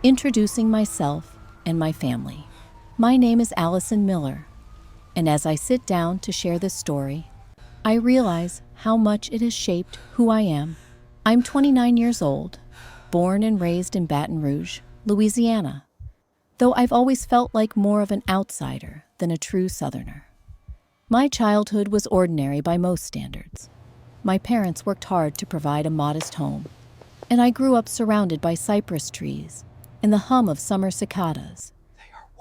introducing myself and my family. My name is Allison Miller, and as I sit down to share this story, I realize how much it has shaped who I am. I'm 29 years old, born and raised in Baton Rouge, Louisiana, though I've always felt like more of an outsider than a true Southerner. My childhood was ordinary by most standards. My parents worked hard to provide a modest home, and I grew up surrounded by cypress trees and the hum of summer cicadas.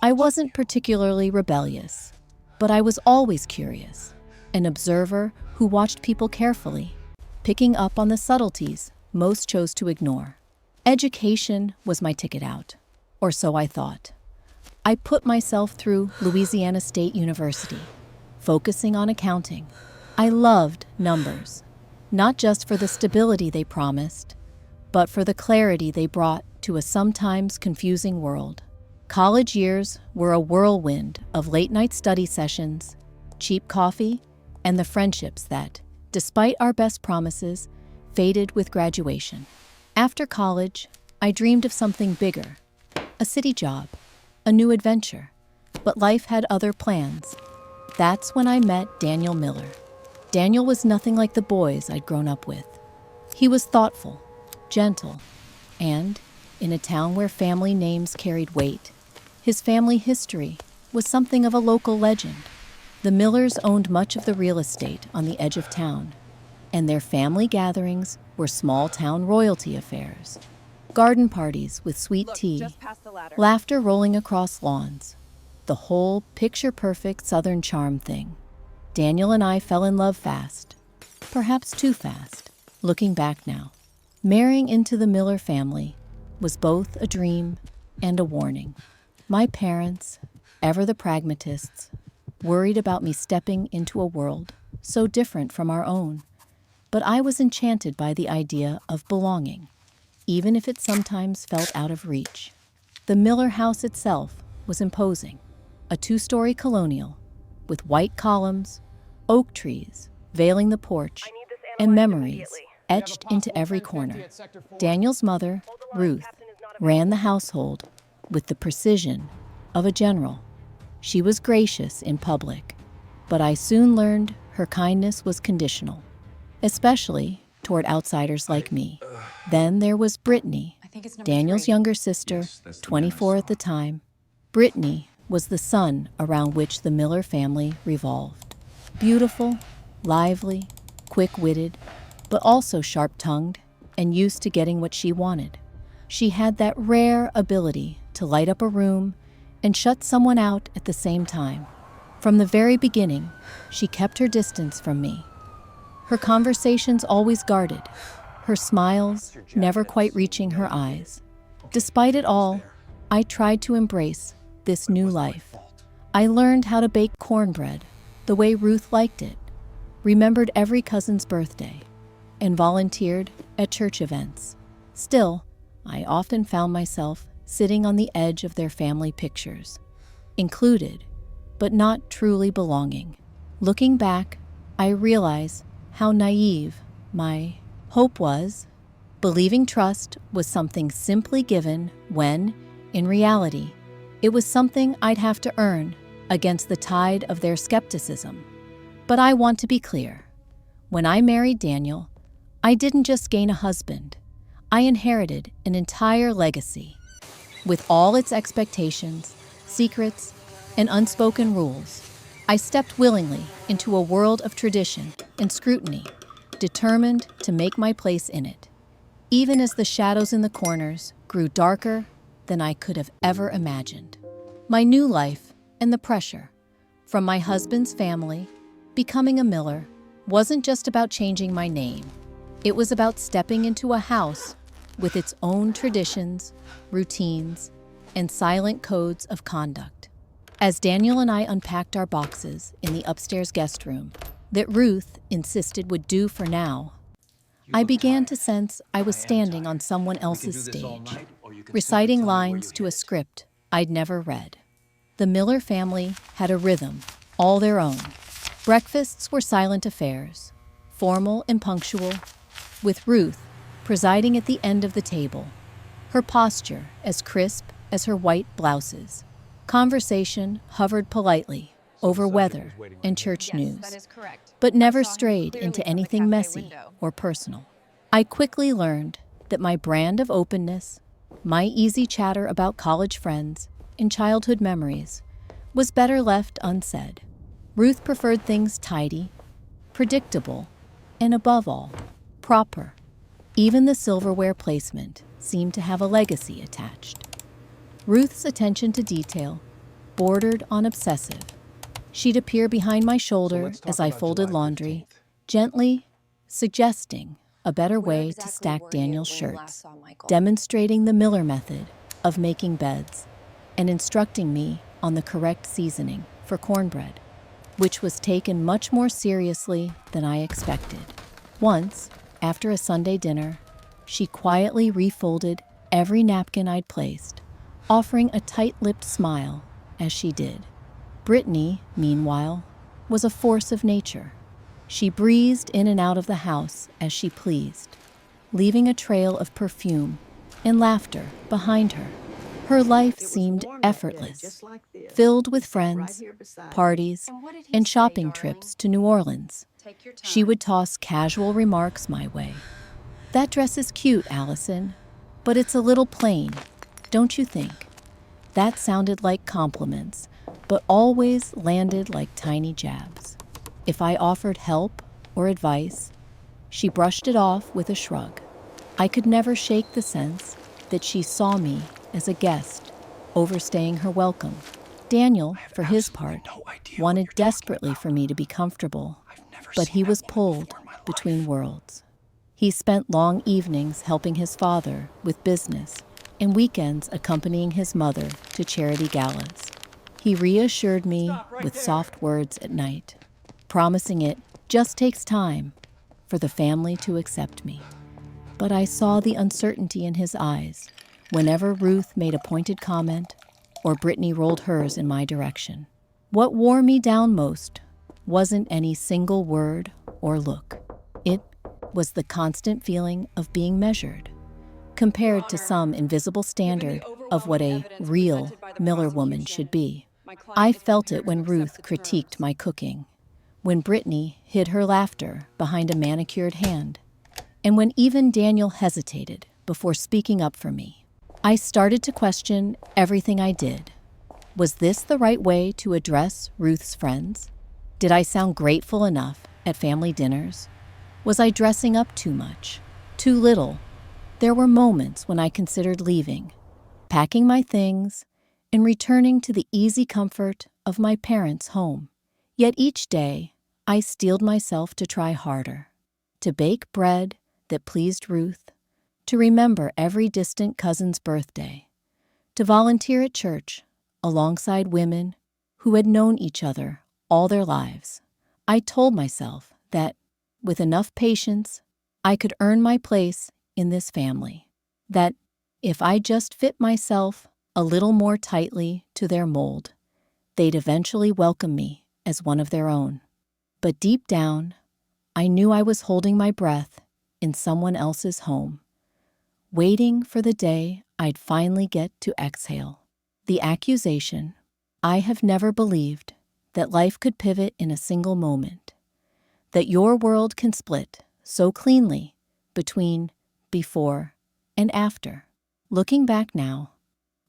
I wasn't particularly rebellious, but I was always curious, an observer who watched people carefully, picking up on the subtleties most chose to ignore. Education was my ticket out, or so I thought. I put myself through Louisiana State University, focusing on accounting. I loved numbers, not just for the stability they promised, but for the clarity they brought to a sometimes confusing world. College years were a whirlwind of late-night study sessions, cheap coffee, and the friendships that, despite our best promises, faded with graduation. After college, I dreamed of something bigger, a city job, a new adventure, but life had other plans. That's when I met Daniel Miller. Daniel was nothing like the boys I'd grown up with. He was thoughtful, gentle, and, in a town where family names carried weight, his family history was something of a local legend. The Millers owned much of the real estate on the edge of town, and their family gatherings were small-town royalty affairs. Garden parties with sweet tea, laughter rolling across lawns, the whole picture-perfect Southern charm thing. Daniel and I fell in love fast, perhaps too fast, looking back now. Marrying into the Miller family was both a dream and a warning. My parents, ever the pragmatists, worried about me stepping into a world so different from our own. But I was enchanted by the idea of belonging, even if it sometimes felt out of reach. The Miller house itself was imposing, a two-story colonial with white columns, oak trees veiling the porch, and memories etched into every corner. Daniel's mother, Ruth, ran the household with the precision of a general. She was gracious in public, but I soon learned her kindness was conditional, especially toward outsiders like me. Then there was Brittany, Daniel's younger sister, 24 at the time. Brittany was the sun around which the Miller family revolved. Beautiful, lively, quick-witted, but also sharp-tongued and used to getting what she wanted. She had that rare ability to light up a room and shut someone out at the same time. From the very beginning, she kept her distance from me. Her conversations always guarded, her smiles never quite reaching her eyes. Despite it all, I tried to embrace this new life. I learned how to bake cornbread the way Ruth liked it, remembered every cousin's birthday, and volunteered at church events. Still, I often found myself sitting on the edge of their family pictures, included, but not truly belonging. Looking back, I realize how naive my hope was, believing trust was something simply given when, in reality, it was something I'd have to earn against the tide of their skepticism. But I want to be clear. When I married Daniel, I didn't just gain a husband. I inherited an entire legacy, with all its expectations, secrets, and unspoken rules. I stepped willingly into a world of tradition and scrutiny, determined to make my place in it, even as the shadows in the corners grew darker than I could have ever imagined. My new life and the pressure from my husband's family, becoming a Miller, wasn't just about changing my name. It was about stepping into a house with its own traditions, routines, and silent codes of conduct. As Daniel and I unpacked our boxes in the upstairs guest room that Ruth insisted would do for now, I began to sense I was standing on someone else's stage, reciting lines to a script I'd never read. The Miller family had a rhythm all their own. Breakfasts were silent affairs, formal and punctual, with Ruth presiding at the end of the table, her posture as crisp as her white blouses. Conversation hovered politely over weather and church news, but never strayed into anything messy or personal. I quickly learned that my brand of openness, my easy chatter about college friends and childhood memories, was better left unsaid. Ruth preferred things tidy, predictable, and above all, proper. Even the silverware placement seemed to have a legacy attached. Ruth's attention to detail bordered on obsessive. She'd appear behind my shoulder as I folded laundry, gently suggesting a better way to stack Daniel's shirts, demonstrating the Miller method of making beds, and instructing me on the correct seasoning for cornbread, which was taken much more seriously than I expected. Once, after a Sunday dinner, she quietly refolded every napkin I'd placed, offering a tight-lipped smile as she did. Brittany, meanwhile, was a force of nature. She breezed in and out of the house as she pleased, leaving a trail of perfume and laughter behind her. Her life seemed effortless, filled with friends, parties, and shopping trips to New Orleans. She would toss casual remarks my way. "That dress is cute, Allison, but it's a little plain, don't you think?" That sounded like compliments, but always landed like tiny jabs. If I offered help or advice, she brushed it off with a shrug. I could never shake the sense that she saw me as a guest, overstaying her welcome. Daniel, for his part, wanted desperately for me to be comfortable, but he was pulled between worlds. He spent long evenings helping his father with business and weekends accompanying his mother to charity galas. He reassured me with soft words at night, promising it just takes time for the family to accept me. But I saw the uncertainty in his eyes whenever Ruth made a pointed comment or Brittany rolled hers in my direction. What wore me down most wasn't any single word or look. It was the constant feeling of being measured, compared to some invisible standard of what a real Miller woman should be. I felt it when Ruth critiqued my cooking, when Brittany hid her laughter behind a manicured hand, and when even Daniel hesitated before speaking up for me. I started to question everything I did. Was this the right way to address Ruth's friends? Did I sound grateful enough at family dinners? Was I dressing up too much, too little? There were moments when I considered leaving, packing my things, and returning to the easy comfort of my parents' home. Yet each day, I steeled myself to try harder, to bake bread that pleased Ruth, to remember every distant cousin's birthday, to volunteer at church alongside women who had known each other all their lives. I told myself that, with enough patience, I could earn my place in this family, that if I just fit myself a little more tightly to their mold, they'd eventually welcome me as one of their own. But deep down, I knew I was holding my breath in someone else's home, waiting for the day I'd finally get to exhale. The accusation, I have never believed that life could pivot in a single moment, that your world can split so cleanly between before and after. Looking back now,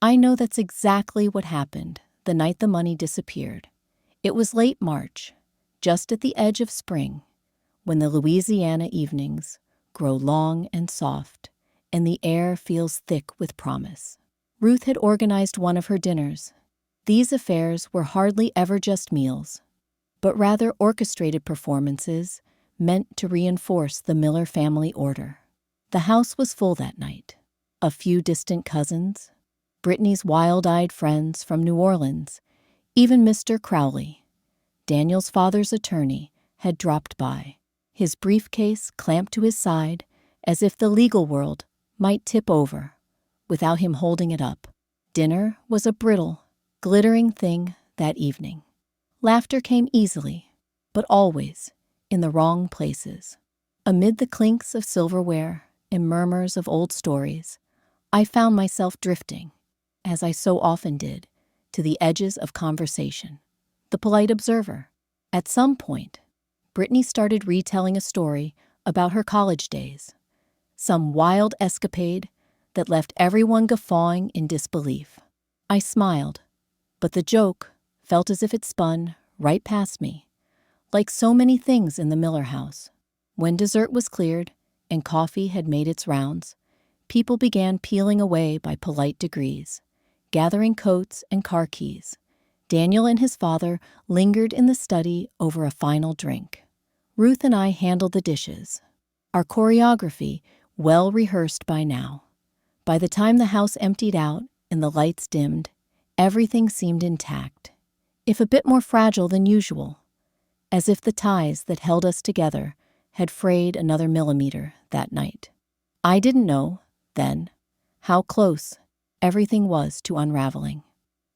I know that's exactly what happened the night the money disappeared. It was late March, just at the edge of spring, when the Louisiana evenings grow long and soft and the air feels thick with promise. Ruth had organized one of her dinners. These affairs were hardly ever just meals, but rather orchestrated performances meant to reinforce the Miller family order. The house was full that night. A few distant cousins, Brittany's wild-eyed friends from New Orleans, even Mr. Crowley, Daniel's father's attorney, had dropped by, his briefcase clamped to his side as if the legal world might tip over without him holding it up. Dinner was a brittle, glittering thing that evening. Laughter came easily, but always in the wrong places. Amid the clinks of silverware and murmurs of old stories, I found myself drifting, as I so often did, to the edges of conversation. The polite observer. At some point, Brittany started retelling a story about her college days, some wild escapade that left everyone guffawing in disbelief. I smiled, but the joke felt as if it spun right past me, like so many things in the Miller house. When dessert was cleared and coffee had made its rounds, people began peeling away by polite degrees, gathering coats and car keys. Daniel and his father lingered in the study over a final drink. Ruth and I handled the dishes, our choreography well rehearsed by now. By the time the house emptied out and the lights dimmed, everything seemed intact, if a bit more fragile than usual, as if the ties that held us together had frayed another millimeter that night. I didn't know, then, how close everything was to unraveling.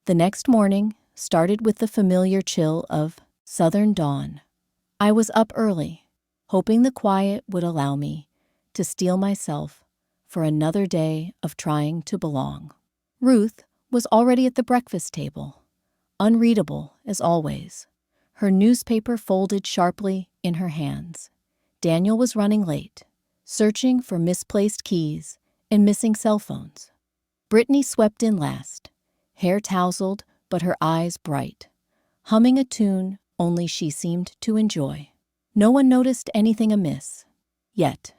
The next morning started with the familiar chill of southern dawn. I was up early, hoping the quiet would allow me to steel myself for another day of trying to belong. Ruth was already at the breakfast table, unreadable as always, her newspaper folded sharply in her hands. Daniel was running late, searching for misplaced keys and missing cell phones. Brittany swept in last, hair tousled but her eyes bright, humming a tune only she seemed to enjoy. No one noticed anything amiss. Yet,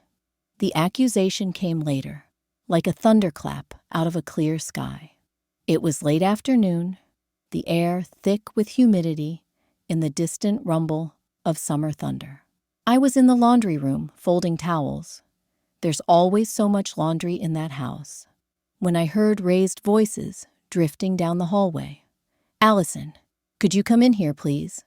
the accusation came later, like a thunderclap out of a clear sky. It was late afternoon, the air thick with humidity in the distant rumble of summer thunder. I was in the laundry room folding towels. There's always so much laundry in that house. When I heard raised voices drifting down the hallway. "Allison, could you come in here, please?"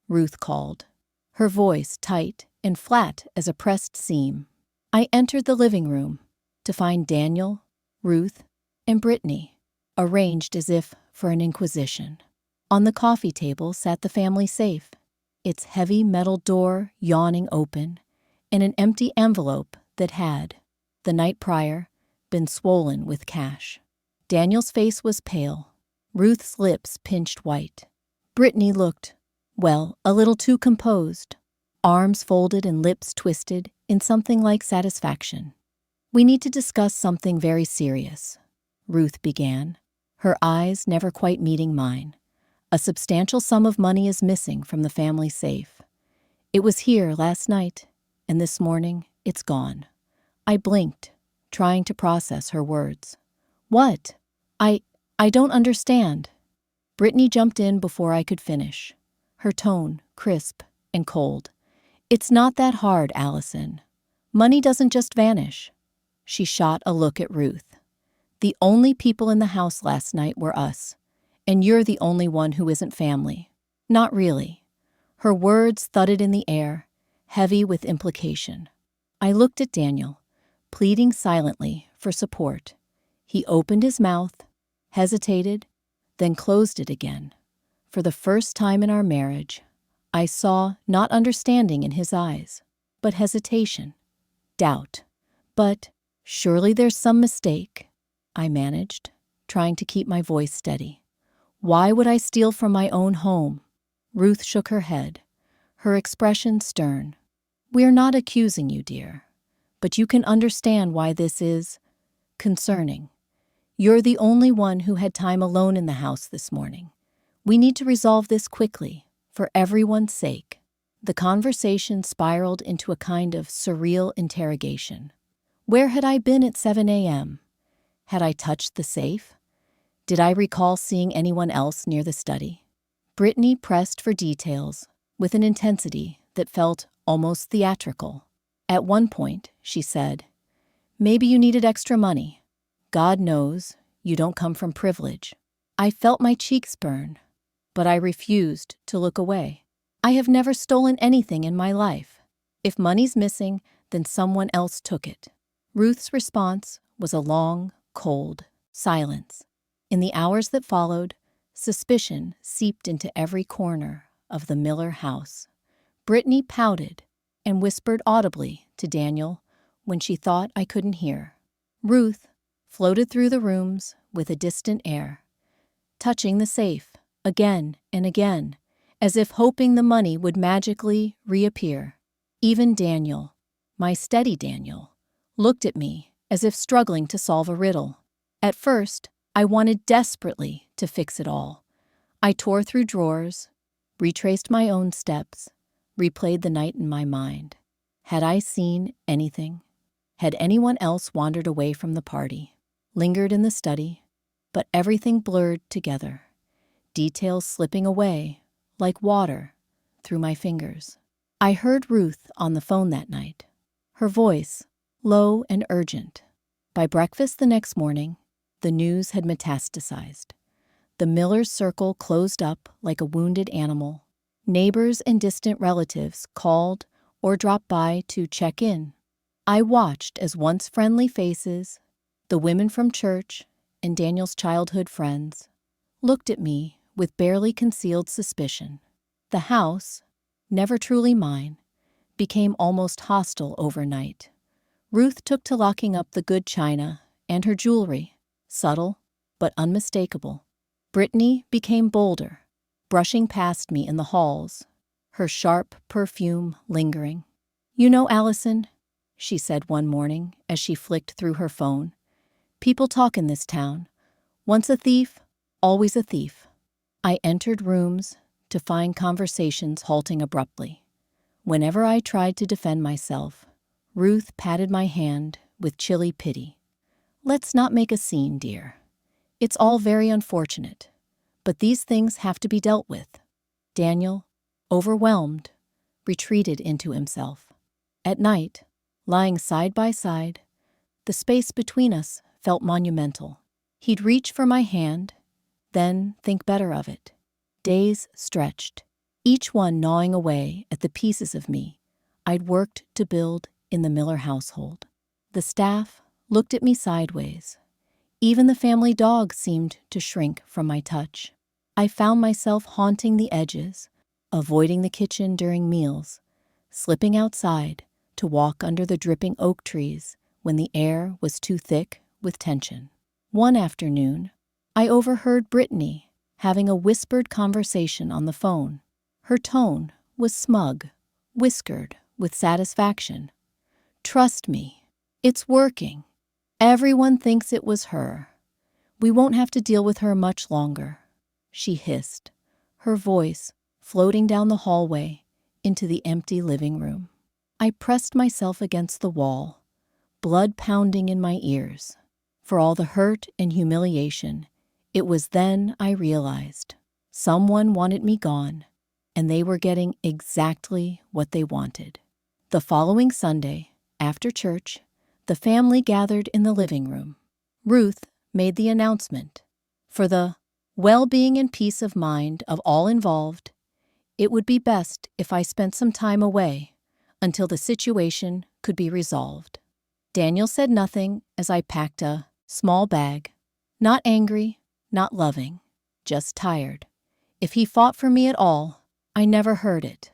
Ruth called, her voice tight and flat as a pressed seam. I entered the living room to find Daniel, Ruth, and Brittany, arranged as if for an inquisition. On the coffee table sat the family safe, its heavy metal door yawning open, and an empty envelope that had, the night prior, been swollen with cash. Daniel's face was pale, Ruth's lips pinched white. Brittany looked, well, a little too composed, arms folded and lips twisted in something like satisfaction. "We need to discuss something very serious," Ruth began, her eyes never quite meeting mine. "A substantial sum of money is missing from the family safe. It was here last night, and this morning it's gone." I blinked, trying to process her words. "What? I don't understand." Brittany jumped in before I could finish, her tone crisp and cold. "It's not that hard, Allison. Money doesn't just vanish." She shot a look at Ruth. "The only people in the house last night were us, and you're the only one who isn't family." "Not really." Her words thudded in the air, heavy with implication. I looked at Daniel, pleading silently for support. He opened his mouth, hesitated, then closed it again. For the first time in our marriage, I saw not understanding in his eyes, but hesitation, doubt. "But surely there's some mistake," I managed, trying to keep my voice steady. "Why would I steal from my own home?" Ruth shook her head, her expression stern. "We're not accusing you, dear, but you can understand why this is concerning. You're the only one who had time alone in the house this morning. We need to resolve this quickly, for everyone's sake." The conversation spiraled into a kind of surreal interrogation. Where had I been at 7 a.m.? Had I touched the safe? Did I recall seeing anyone else near the study? Brittany pressed for details with an intensity that felt almost theatrical. At one point, she said, "Maybe you needed extra money. God knows you don't come from privilege." I felt my cheeks burn, but I refused to look away. I have never stolen anything in my life. If money's missing, then someone else took it. Ruth's response was a long, cold silence. In the hours that followed, suspicion seeped into every corner of the Miller house. Brittany pouted and whispered audibly to Daniel when she thought I couldn't hear. Ruth floated through the rooms with a distant air, touching the safe again and again, as if hoping the money would magically reappear. Even Daniel, my steady Daniel, looked at me as if struggling to solve a riddle. At first, I wanted desperately to fix it all. I tore through drawers, retraced my own steps, replayed the night in my mind. Had I seen anything? Had anyone else wandered away from the party, lingered in the study? But everything blurred together, details slipping away like water through my fingers. I heard Ruth on the phone that night, her voice low and urgent. By breakfast the next morning, the news had metastasized. The Miller's circle closed up like a wounded animal. Neighbors and distant relatives called or dropped by to check in. I watched as once friendly faces, the women from church and Daniel's childhood friends, looked at me with barely concealed suspicion. The house, never truly mine, became almost hostile overnight. Ruth took to locking up the good china and her jewelry, subtle but unmistakable. Brittany became bolder, brushing past me in the halls, her sharp perfume lingering. "You know, Allison," she said one morning as she flicked through her phone, "people talk in this town. Once a thief, always a thief." I entered rooms to find conversations halting abruptly. Whenever I tried to defend myself, Ruth patted my hand with chilly pity. "Let's not make a scene, dear. It's all very unfortunate, but these things have to be dealt with." Daniel, overwhelmed, retreated into himself. At night, lying side by side, the space between us felt monumental. He'd reach for my hand, then think better of it. Days stretched, each one gnawing away at the pieces of me I'd worked to build in the Miller household. The staff looked at me sideways. Even the family dog seemed to shrink from my touch. I found myself haunting the edges, avoiding the kitchen during meals, slipping outside to walk under the dripping oak trees when the air was too thick with tension. One afternoon, I overheard Brittany having a whispered conversation on the phone. Her tone was smug, whiskered with satisfaction. "Trust me, it's working. Everyone thinks it was her. We won't have to deal with her much longer," she hissed, her voice floating down the hallway into the empty living room. I pressed myself against the wall, blood pounding in my ears. For all the hurt and humiliation, it was then I realized someone wanted me gone, and they were getting exactly what they wanted. The following Sunday, after church, the family gathered in the living room. Ruth made the announcement. For the well-being and peace of mind of all involved, it would be best if I spent some time away until the situation could be resolved. Daniel said nothing as I packed a small bag. Not angry, not loving, just tired. If he fought for me at all, I never heard it.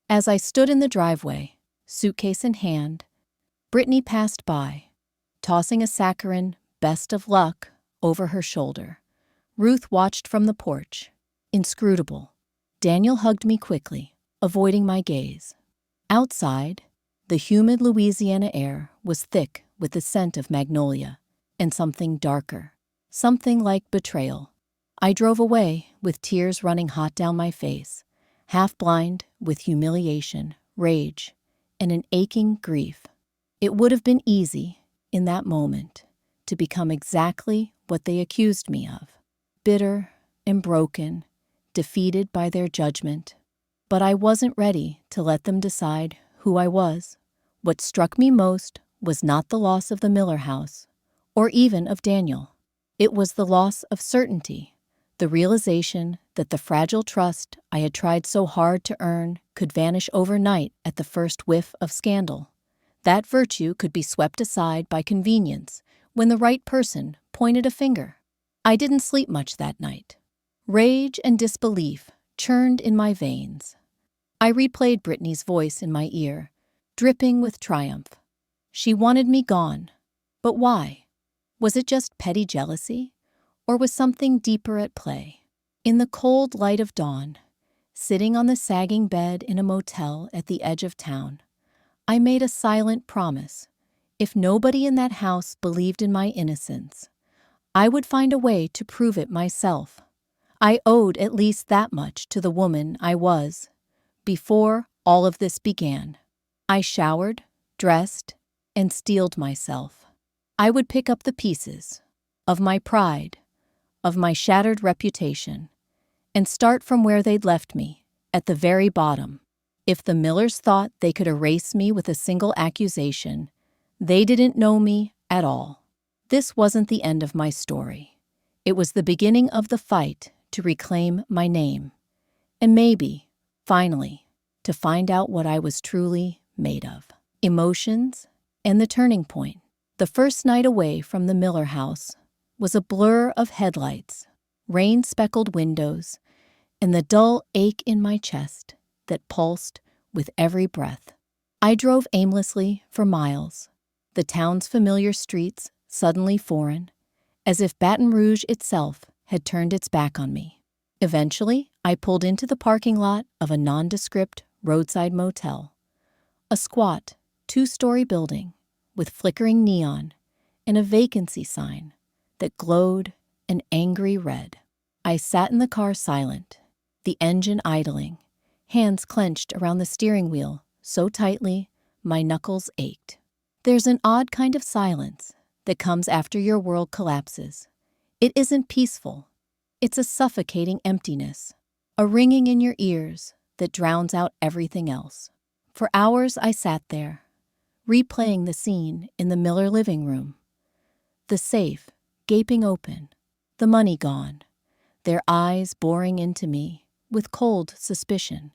As I stood in the driveway, suitcase in hand, Brittany passed by, tossing a saccharine "best of luck" over her shoulder. Ruth watched from the porch, inscrutable. Daniel hugged me quickly, avoiding my gaze. Outside, the humid Louisiana air was thick with the scent of magnolia and something darker, something like betrayal. I drove away with tears running hot down my face, half blind with humiliation, rage, and an aching grief. It would have been easy, in that moment, to become exactly what they accused me of, bitter and broken, defeated by their judgment. But I wasn't ready to let them decide who I was. What struck me most was not the loss of the Miller house, or even of Daniel. It was the loss of certainty, the realization that the fragile trust I had tried so hard to earn could vanish overnight at the first whiff of scandal. That virtue could be swept aside by convenience when the right person pointed a finger. I didn't sleep much that night. Rage and disbelief churned in my veins. I replayed Brittany's voice in my ear, dripping with triumph. She wanted me gone. But why? Was it just petty jealousy, or was something deeper at play? In the cold light of dawn, sitting on the sagging bed in a motel at the edge of town, I made a silent promise. If nobody in that house believed in my innocence, I would find a way to prove it myself. I owed at least that much to the woman I was before all of this began. I showered, dressed, and steeled myself. I would pick up the pieces of my pride, of my shattered reputation, and start from where they'd left me, at the very bottom. If the Millers thought they could erase me with a single accusation, they didn't know me at all. This wasn't the end of my story. It was the beginning of the fight to reclaim my name, and maybe, finally, to find out what I was truly made of. Emotions and the turning point. The first night away from the Miller house was a blur of headlights, rain-speckled windows, and the dull ache in my chest that pulsed with every breath. I drove aimlessly for miles, the town's familiar streets suddenly foreign, as if Baton Rouge itself had turned its back on me. Eventually, I pulled into the parking lot of a nondescript roadside motel, a squat, two-story building with flickering neon and a vacancy sign that glowed an angry red. I sat in the car silent, the engine idling, hands clenched around the steering wheel so tightly my knuckles ached. There's an odd kind of silence that comes after your world collapses. It isn't peaceful. It's a suffocating emptiness, a ringing in your ears that drowns out everything else. For hours I sat there, replaying the scene in the Miller living room. The safe, gaping open, the money gone, their eyes boring into me with cold suspicion.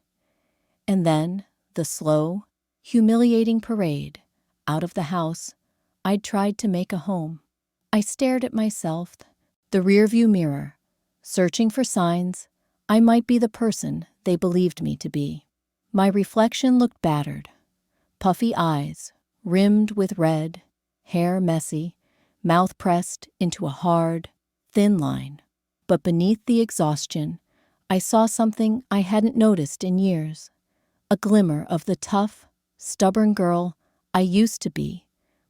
And then the slow, humiliating parade out of the house I'd tried to make a home. I stared at myself, the rearview mirror, searching for signs I might be the person they believed me to be. My reflection looked battered, puffy eyes, rimmed with red, hair messy, mouth pressed into a hard, thin line. But beneath the exhaustion, I saw something I hadn't noticed in years, a glimmer of the tough, stubborn girl I used to be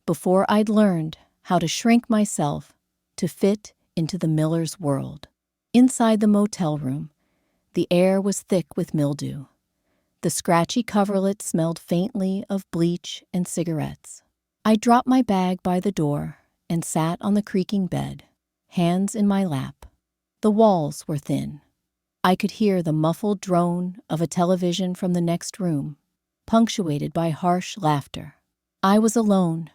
before I'd learned how to shrink myself to fit into the Miller's world. Inside the motel room, the air was thick with mildew. The scratchy coverlet smelled faintly of bleach and cigarettes. I dropped my bag by the door and sat on the creaking bed, hands in my lap. The walls were thin. I could hear the muffled drone of a television from the next room, punctuated by harsh laughter. I was alone,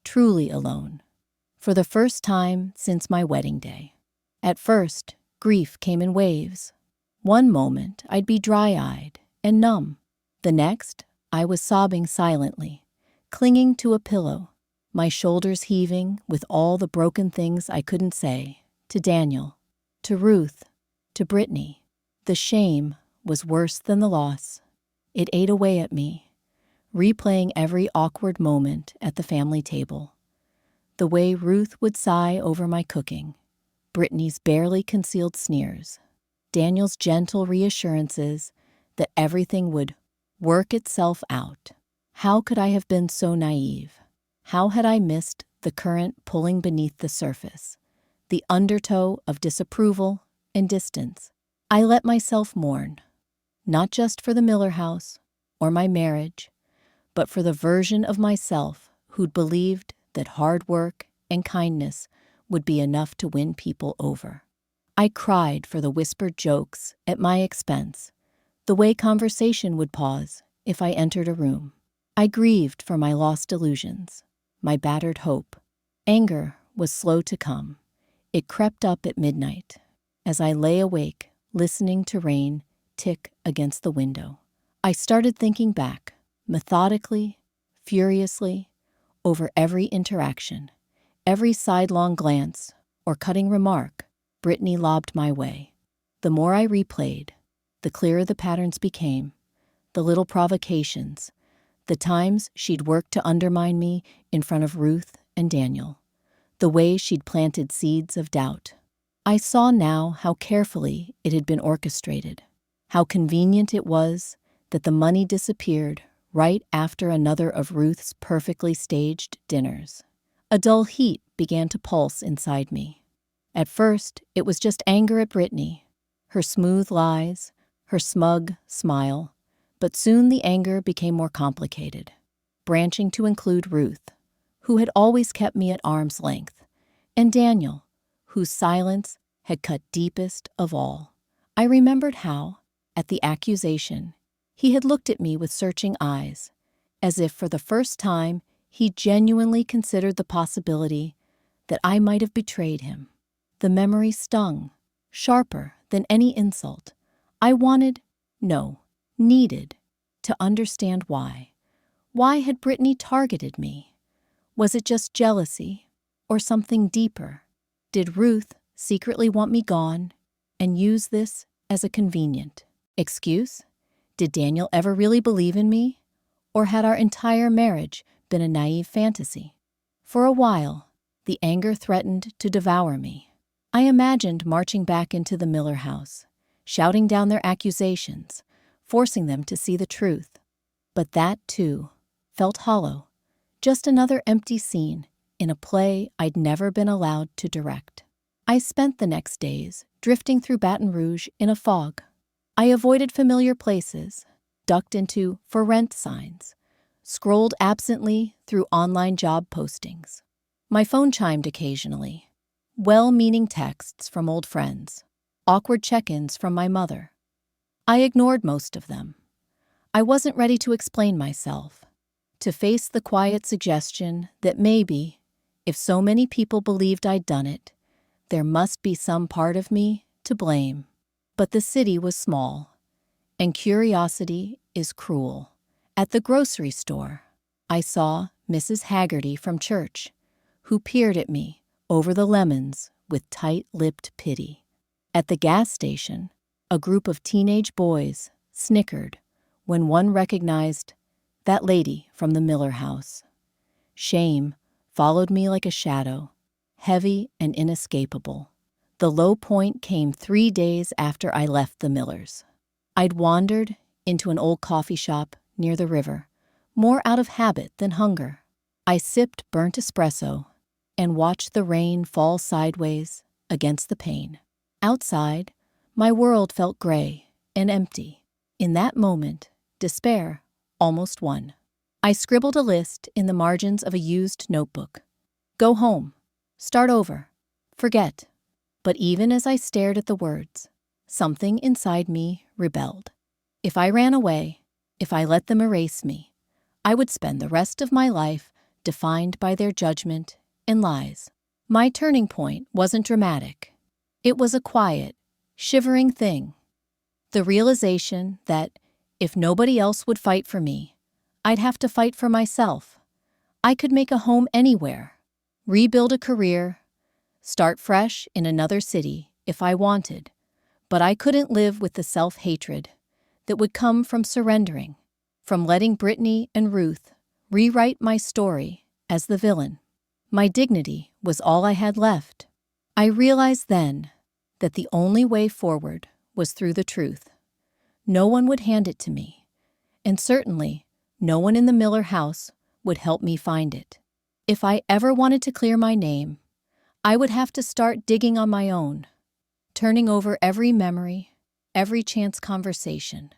truly alone, for the first time since my wedding day. At first, grief came in waves. One moment, I'd be dry-eyed and numb. The next, I was sobbing silently, clinging to a pillow, my shoulders heaving with all the broken things I couldn't say, to Daniel, to Ruth, to Brittany. The shame was worse than the loss. It ate away at me, replaying every awkward moment at the family table. The way Ruth would sigh over my cooking, Brittany's barely concealed sneers, Daniel's gentle reassurances that everything would work itself out. How could I have been so naive? How had I missed the current pulling beneath the surface, the undertow of disapproval and distance? I let myself mourn, not just for the Miller house or my marriage, but for the version of myself who'd believed that hard work and kindness would be enough to win people over. I cried for the whispered jokes at my expense, the way conversation would pause if I entered a room. I grieved for my lost illusions, my battered hope. Anger was slow to come. It crept up at midnight as I lay awake, listening to rain tick against the window. I started thinking back, methodically, furiously, over every interaction, every sidelong glance or cutting remark Brittany lobbed my way. The more I replayed, the clearer the patterns became, the little provocations, the times she'd worked to undermine me in front of Ruth and Daniel, the way she'd planted seeds of doubt. I saw now how carefully it had been orchestrated, how convenient it was that the money disappeared right after another of Ruth's perfectly staged dinners. A dull heat began to pulse inside me. At first, it was just anger at Brittany, her smooth lies, her smug smile, but soon the anger became more complicated, branching to include Ruth, who had always kept me at arm's length, and Daniel, whose silence had cut deepest of all. I remembered how, at the accusation, he had looked at me with searching eyes, as if for the first time he genuinely considered the possibility that I might have betrayed him. The memory stung, sharper than any insult. I needed, to understand why. Why had Brittany targeted me? Was it just jealousy, or something deeper? Did Ruth secretly want me gone and use this as a convenient excuse? Did Daniel ever really believe in me? Or had our entire marriage been a naive fantasy? For a while, the anger threatened to devour me. I imagined marching back into the Miller house, shouting down their accusations, forcing them to see the truth. But that, too, felt hollow, just another empty scene in a play I'd never been allowed to direct. I spent the next days drifting through Baton Rouge in a fog. I avoided familiar places, ducked into for rent signs, scrolled absently through online job postings. My phone chimed occasionally. Well-meaning texts from old friends, awkward check-ins from my mother. I ignored most of them. I wasn't ready to explain myself, to face the quiet suggestion that maybe, if so many people believed I'd done it, there must be some part of me to blame. But the city was small, and curiosity is cruel. At the grocery store, I saw Mrs. Haggerty from church, who peered at me over the lemons with tight-lipped pity. At the gas station, a group of teenage boys snickered when one recognized that lady from the Miller house. Shame followed me like a shadow, heavy and inescapable. The low point came 3 days after I left the Millers. I'd wandered into an old coffee shop near the river, more out of habit than hunger. I sipped burnt espresso and watched the rain fall sideways against the pane. Outside, my world felt gray and empty. In that moment, despair almost won. I scribbled a list in the margins of a used notebook. Go home. Start over. Forget. But even as I stared at the words, something inside me rebelled. If I ran away, if I let them erase me, I would spend the rest of my life defined by their judgment and lies. My turning point wasn't dramatic. It was a quiet, shivering thing. The realization that if nobody else would fight for me, I'd have to fight for myself. I could make a home anywhere, rebuild a career, start fresh in another city if I wanted, but I couldn't live with the self-hatred that would come from surrendering, from letting Brittany and Ruth rewrite my story as the villain. My dignity was all I had left. I realized then that the only way forward was through the truth. No one would hand it to me, and certainly no one in the Miller house would help me find it. If I ever wanted to clear my name, I would have to start digging on my own, turning over every memory, every chance conversation,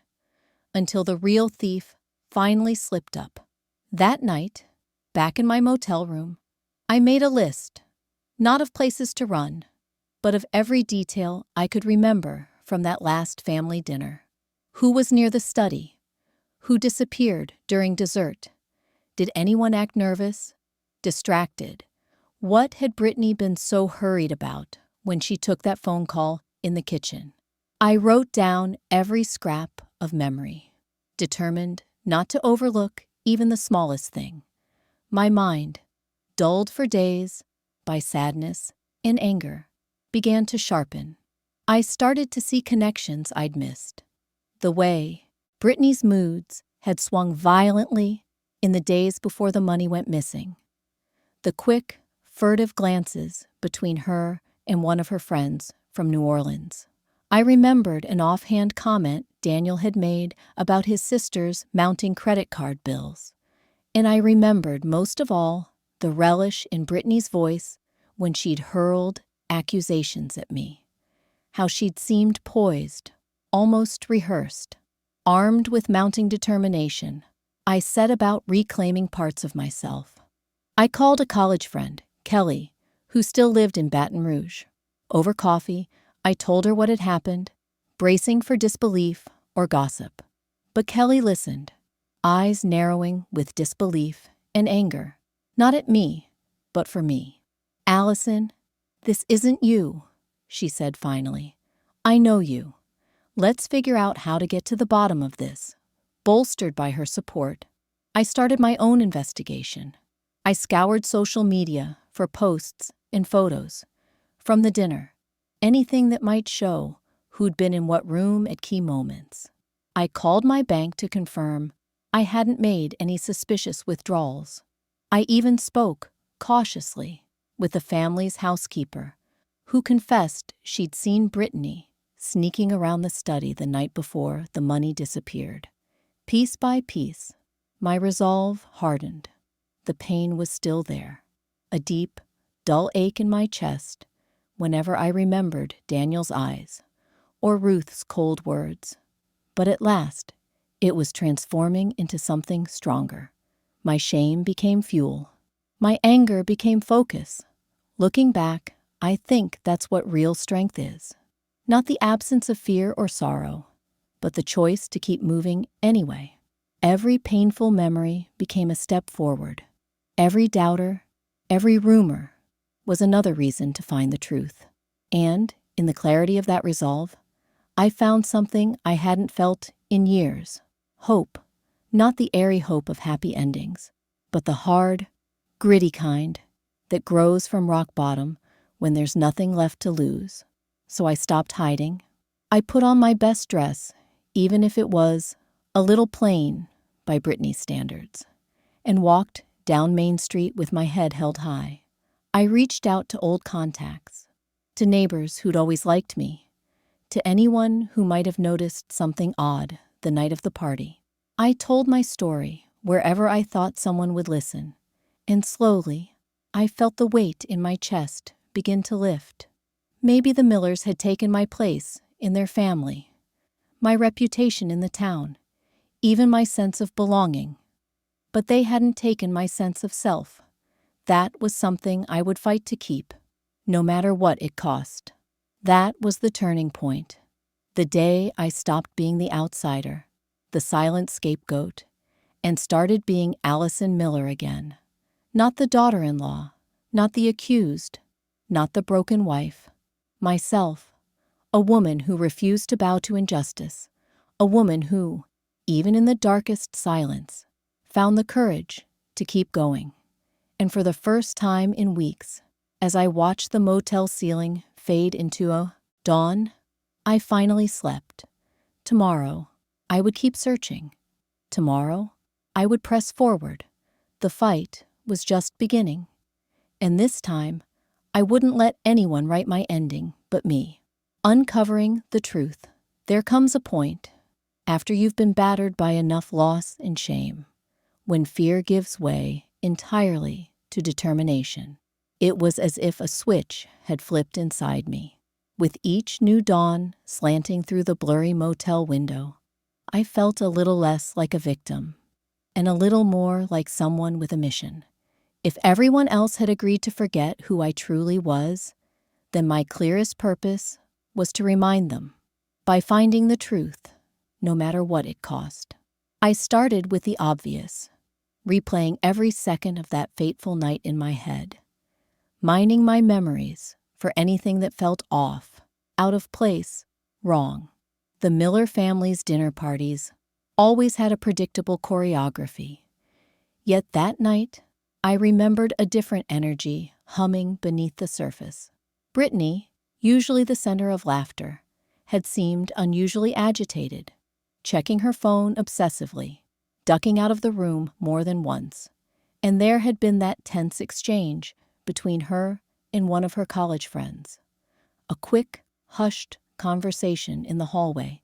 until the real thief finally slipped up. That night, back in my motel room, I made a list, not of places to run, but of every detail I could remember from that last family dinner. Who was near the study? Who disappeared during dessert? Did anyone act nervous? Distracted? What had Brittany been so hurried about when she took that phone call in the kitchen? I wrote down every scrap of memory, determined not to overlook even the smallest thing. My mind, dulled for days by sadness and anger, began to sharpen. I started to see connections I'd missed. The way Brittany's moods had swung violently in the days before the money went missing. The quick, furtive glances between her and one of her friends from New Orleans. I remembered an offhand comment Daniel had made about his sister's mounting credit card bills. And I remembered most of all the relish in Brittany's voice when she'd hurled accusations at me. How she'd seemed poised, almost rehearsed. Armed with mounting determination, I set about reclaiming parts of myself. I called a college friend, Kelly, who still lived in Baton Rouge. Over coffee, I told her what had happened, bracing for disbelief or gossip. But Kelly listened, eyes narrowing with disbelief and anger, not at me, but for me. "Allison, this isn't you," she said finally. "I know you. Let's figure out how to get to the bottom of this." Bolstered by her support, I started my own investigation. I scoured social media for posts and photos from the dinner, anything that might show who'd been in what room at key moments. I called my bank to confirm I hadn't made any suspicious withdrawals. I even spoke, cautiously, with the family's housekeeper, who confessed she'd seen Brittany sneaking around the study the night before the money disappeared. Piece by piece, my resolve hardened. The pain was still there, a deep, dull ache in my chest whenever I remembered Daniel's eyes or Ruth's cold words. But at last, it was transforming into something stronger. My shame became fuel. My anger became focus. Looking back, I think that's what real strength is. Not the absence of fear or sorrow, but the choice to keep moving anyway. Every painful memory became a step forward. Every doubter, every rumor was another reason to find the truth. And, in the clarity of that resolve, I found something I hadn't felt in years. Hope. Not the airy hope of happy endings, but the hard, gritty kind that grows from rock bottom when there's nothing left to lose. So I stopped hiding. I put on my best dress, even if it was a little plain by Brittany's standards, and walked down Main Street with my head held high. I reached out to old contacts, to neighbors who'd always liked me, to anyone who might have noticed something odd the night of the party. I told my story wherever I thought someone would listen, and slowly, I felt the weight in my chest begin to lift. Maybe the Millers had taken my place in their family, my reputation in the town, even my sense of belonging. But they hadn't taken my sense of self. That was something I would fight to keep, no matter what it cost. That was the turning point. The day I stopped being the outsider, the silent scapegoat, and started being Allison Miller again. Not the daughter-in-law, not the accused, not the broken wife. Myself, a woman who refused to bow to injustice, a woman who, even in the darkest silence, found the courage to keep going. And for the first time in weeks, as I watched the motel ceiling fade into a dawn, I finally slept. Tomorrow, I would keep searching. Tomorrow, I would press forward. The fight was just beginning. And this time, I wouldn't let anyone write my ending but me. Uncovering the truth. There comes a point, after you've been battered by enough loss and shame, when fear gives way entirely to determination. It was as if a switch had flipped inside me. With each new dawn slanting through the blurry motel window, I felt a little less like a victim, and a little more like someone with a mission. If everyone else had agreed to forget who I truly was, then my clearest purpose was to remind them, by finding the truth, no matter what it cost. I started with the obvious, replaying every second of that fateful night in my head, mining my memories for anything that felt off, out of place, wrong. The Miller family's dinner parties always had a predictable choreography. Yet that night, I remembered a different energy humming beneath the surface. Brittany, usually the center of laughter, had seemed unusually agitated, checking her phone obsessively, ducking out of the room more than once. And there had been that tense exchange between her and one of her college friends. A quick, hushed conversation in the hallway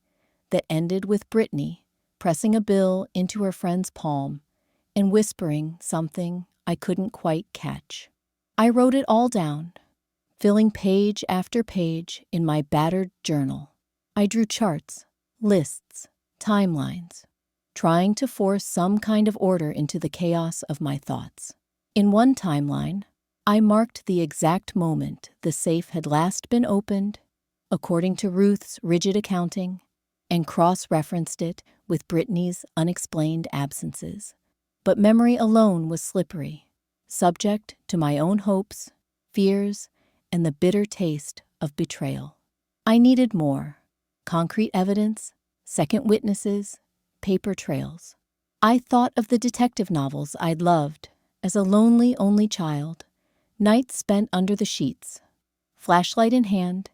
that ended with Brittany pressing a bill into her friend's palm and whispering something I couldn't quite catch. I wrote it all down, filling page after page in my battered journal. I drew charts, lists, timelines, trying to force some kind of order into the chaos of my thoughts. In one timeline, I marked the exact moment the safe had last been opened, according to Ruth's rigid accounting, and cross-referenced it with Brittany's unexplained absences. But memory alone was slippery, subject to my own hopes, fears, and the bitter taste of betrayal. I needed more: concrete evidence, second witnesses, paper trails. I thought of the detective novels I'd loved as a lonely only child, nights spent under the sheets, flashlight in hand,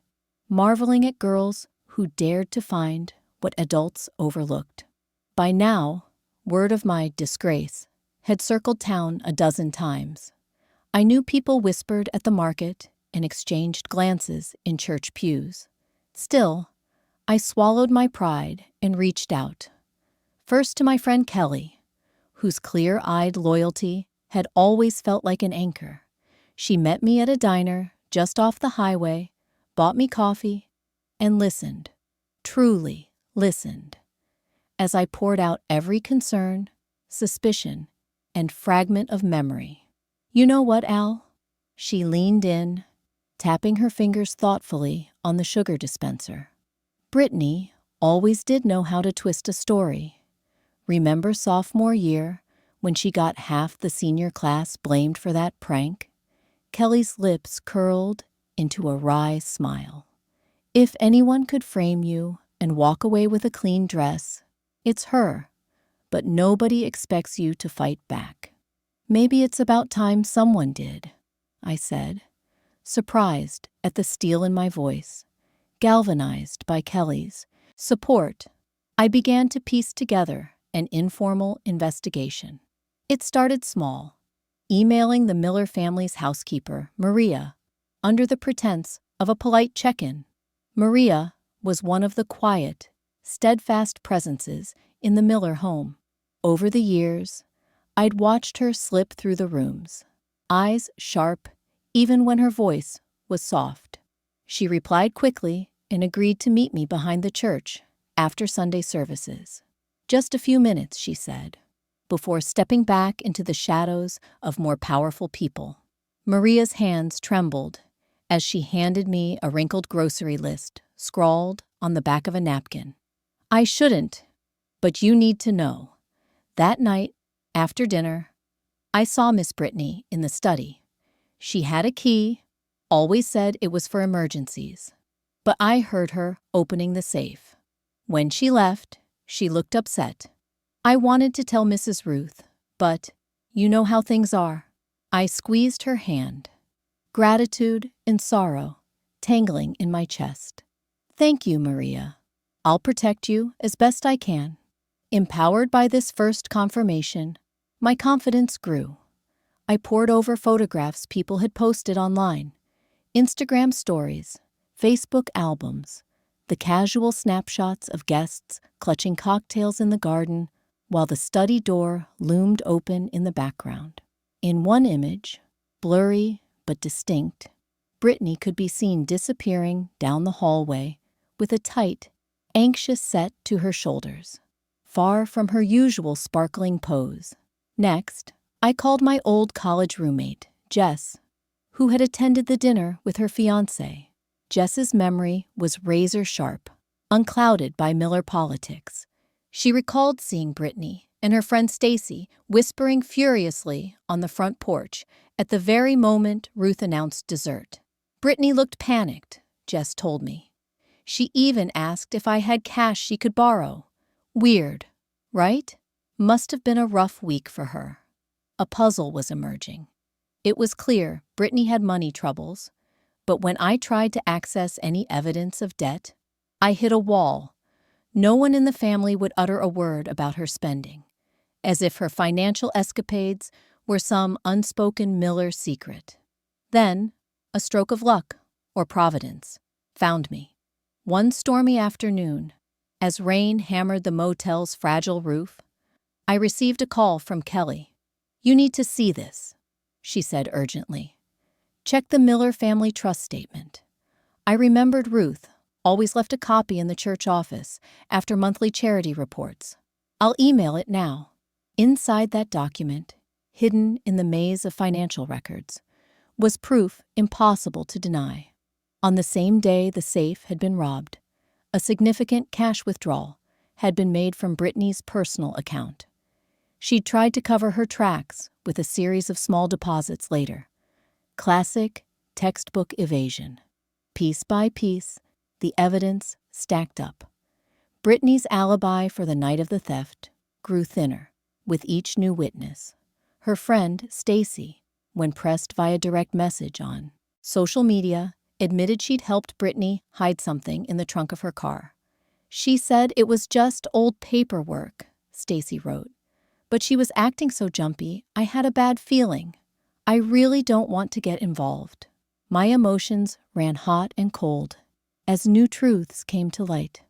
marveling at girls who dared to find what adults overlooked. By now, word of my disgrace had circled town a dozen times. I knew people whispered at the market and exchanged glances in church pews. Still, I swallowed my pride and reached out. First to my friend Kelly, whose clear-eyed loyalty had always felt like an anchor. She met me at a diner just off the highway, bought me coffee, and listened, truly listened, as I poured out every concern, suspicion, and fragment of memory. "You know what, Al?" She leaned in, tapping her fingers thoughtfully on the sugar dispenser. "Brittany always did know how to twist a story. Remember sophomore year when she got half the senior class blamed for that prank?" Kelly's lips curled into a wry smile. "If anyone could frame you and walk away with a clean dress, it's her, but nobody expects you to fight back." "Maybe it's about time someone did," I said, surprised at the steel in my voice. Galvanized by Kelly's support, I began to piece together an informal investigation. It started small, emailing the Miller family's housekeeper, Maria, under the pretense of a polite check-in. Maria was one of the quiet, steadfast presences in the Miller home. Over the years, I'd watched her slip through the rooms, eyes sharp even when her voice was soft. She replied quickly and agreed to meet me behind the church after Sunday services. "Just a few minutes," she said, before stepping back into the shadows of more powerful people. Maria's hands trembled as she handed me a wrinkled grocery list scrawled on the back of a napkin. "I shouldn't, but you need to know. That night, after dinner, I saw Miss Brittany in the study. She had a key, always said it was for emergencies, but I heard her opening the safe. When she left, she looked upset. I wanted to tell Mrs. Ruth, but you know how things are." I squeezed her hand, gratitude and sorrow tangling in my chest. "Thank you, Maria. I'll protect you as best I can." Empowered by this first confirmation, my confidence grew. I pored over photographs people had posted online, Instagram stories, Facebook albums, the casual snapshots of guests clutching cocktails in the garden while the study door loomed open in the background. In one image, blurry but distinct, Brittany could be seen disappearing down the hallway with a tight, anxious set to her shoulders, far from her usual sparkling pose. Next, I called my old college roommate, Jess, who had attended the dinner with her fiancé. Jess's memory was razor sharp, unclouded by Miller politics. She recalled seeing Brittany and her friend Stacy whispering furiously on the front porch at the very moment Ruth announced dessert. Brittany looked panicked, Jess told me. She even asked if I had cash she could borrow. Weird, right? Must have been a rough week for her. A puzzle was emerging. It was clear Brittany had money troubles, but when I tried to access any evidence of debt, I hit a wall. No one in the family would utter a word about her spending, as if her financial escapades were some unspoken Miller secret. Then, a stroke of luck, or providence, found me. One stormy afternoon, as rain hammered the motel's fragile roof, I received a call from Kelly. "You need to see this," she said urgently. "Check the Miller family trust statement." I remembered Ruth always left a copy in the church office after monthly charity reports. "I'll email it now." Inside that document, hidden in the maze of financial records, was proof impossible to deny. On the same day the safe had been robbed, a significant cash withdrawal had been made from Brittany's personal account. She'd tried to cover her tracks with a series of small deposits later. Classic textbook evasion. Piece by piece, the evidence stacked up. Brittany's alibi for the night of the theft grew thinner with each new witness. Her friend, Stacy, when pressed via direct message on social media, admitted she'd helped Brittany hide something in the trunk of her car. "She said it was just old paperwork," Stacy wrote. "But she was acting so jumpy, I had a bad feeling. I really don't want to get involved." My emotions ran hot and cold as new truths came to light.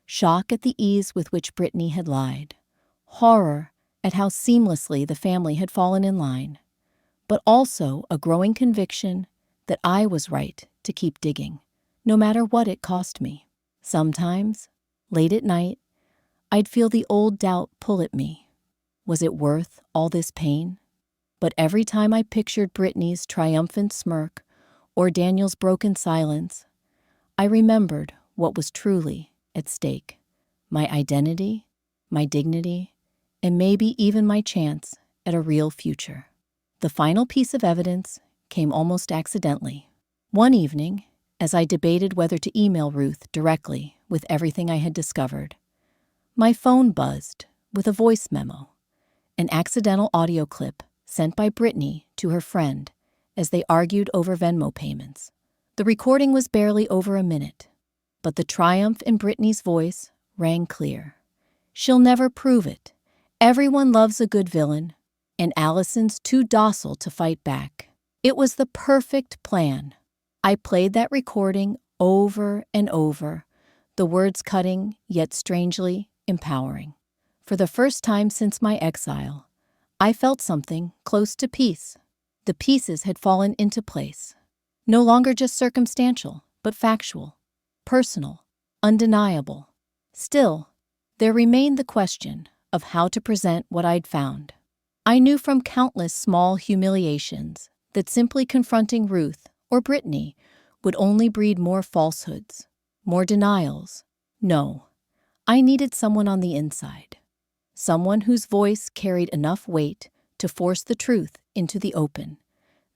Shock at the ease with which Brittany had lied. Horror at how seamlessly the family had fallen in line. But also a growing conviction that I was right to keep digging, no matter what it cost me. Sometimes, late at night, I'd feel the old doubt pull at me. Was it worth all this pain? But every time I pictured Brittany's triumphant smirk or Daniel's broken silence, I remembered what was truly at stake: my identity, my dignity, and maybe even my chance at a real future. The final piece of evidence came almost accidentally. One evening, as I debated whether to email Ruth directly with everything I had discovered, my phone buzzed with a voice memo, an accidental audio clip sent by Brittany to her friend as they argued over Venmo payments. The recording was barely over a minute, but the triumph in Brittany's voice rang clear. "She'll never prove it. Everyone loves a good villain, and Allison's too docile to fight back. It was the perfect plan." I played that recording over and over, the words cutting yet strangely empowering. For the first time since my exile, I felt something close to peace. The pieces had fallen into place. No longer just circumstantial, but factual, personal, undeniable. Still, there remained the question of how to present what I'd found. I knew from countless small humiliations that simply confronting Ruth or Brittany would only breed more falsehoods, more denials. No, I needed someone on the inside. Someone whose voice carried enough weight to force the truth into the open.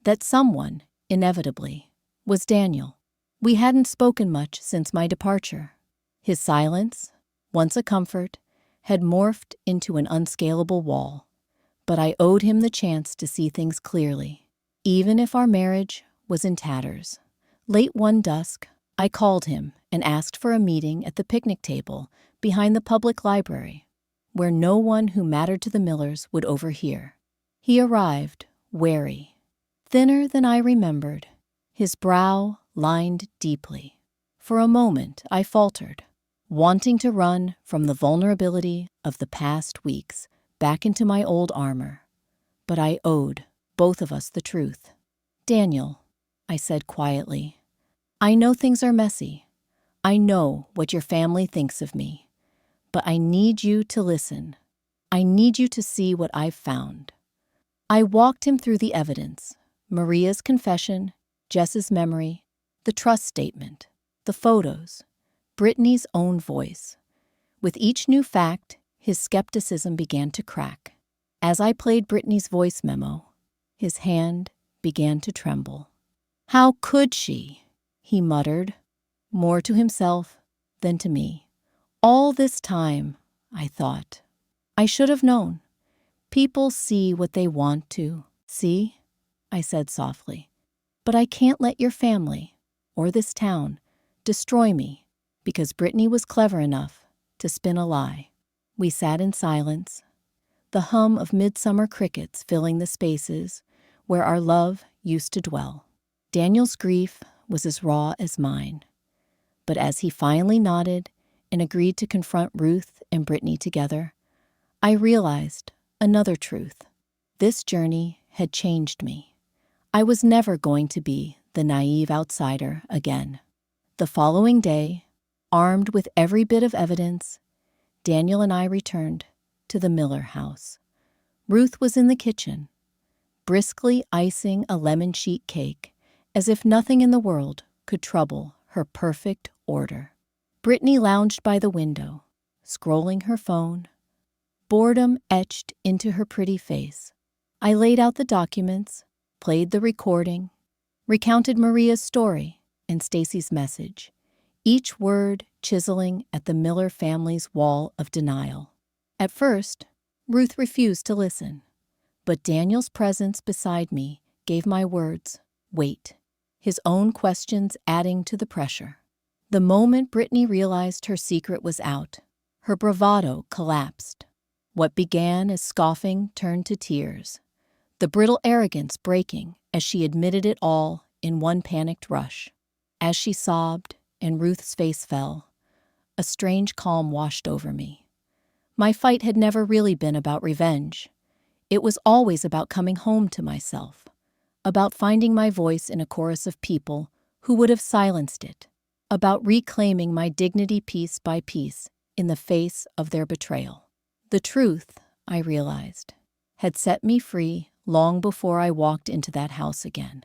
That someone, inevitably, was Daniel. We hadn't spoken much since my departure. His silence, once a comfort, had morphed into an unscalable wall. But I owed him the chance to see things clearly, even if our marriage was in tatters. Late one dusk, I called him and asked for a meeting at the picnic table behind the public library, where no one who mattered to the Millers would overhear. He arrived, wary, thinner than I remembered, his brow lined deeply. For a moment, I faltered, wanting to run from the vulnerability of the past weeks back into my old armor. But I owed both of us the truth. "Daniel," I said quietly, "I know things are messy. I know what your family thinks of me. But I need you to listen. I need you to see what I've found." I walked him through the evidence: Maria's confession, Jess's memory, the trust statement, the photos, Brittany's own voice. With each new fact, his skepticism began to crack. As I played Brittany's voice memo, his hand began to tremble. "How could she?" he muttered, more to himself than to me. "All this time," I thought. "I should have known. People see what they want to see," I said softly. "But I can't let your family, or this town, destroy me because Brittany was clever enough to spin a lie." We sat in silence, the hum of midsummer crickets filling the spaces where our love used to dwell. Daniel's grief was as raw as mine, but as he finally nodded and agreed to confront Ruth and Brittany together, I realized another truth. This journey had changed me. I was never going to be the naive outsider again. The following day, armed with every bit of evidence, Daniel and I returned to the Miller house. Ruth was in the kitchen, briskly icing a lemon sheet cake, as if nothing in the world could trouble her perfect order. Brittany lounged by the window, scrolling her phone, boredom etched into her pretty face. I laid out the documents, played the recording, recounted Maria's story and Stacy's message, each word chiseling at the Miller family's wall of denial. At first, Ruth refused to listen, but Daniel's presence beside me gave my words weight, his own questions adding to the pressure. The moment Brittany realized her secret was out, her bravado collapsed. What began as scoffing turned to tears, the brittle arrogance breaking as she admitted it all in one panicked rush. As she sobbed and Ruth's face fell, a strange calm washed over me. My fight had never really been about revenge. It was always about coming home to myself, about finding my voice in a chorus of people who would have silenced it, about reclaiming my dignity piece by piece in the face of their betrayal. The truth, I realized, had set me free long before I walked into that house again.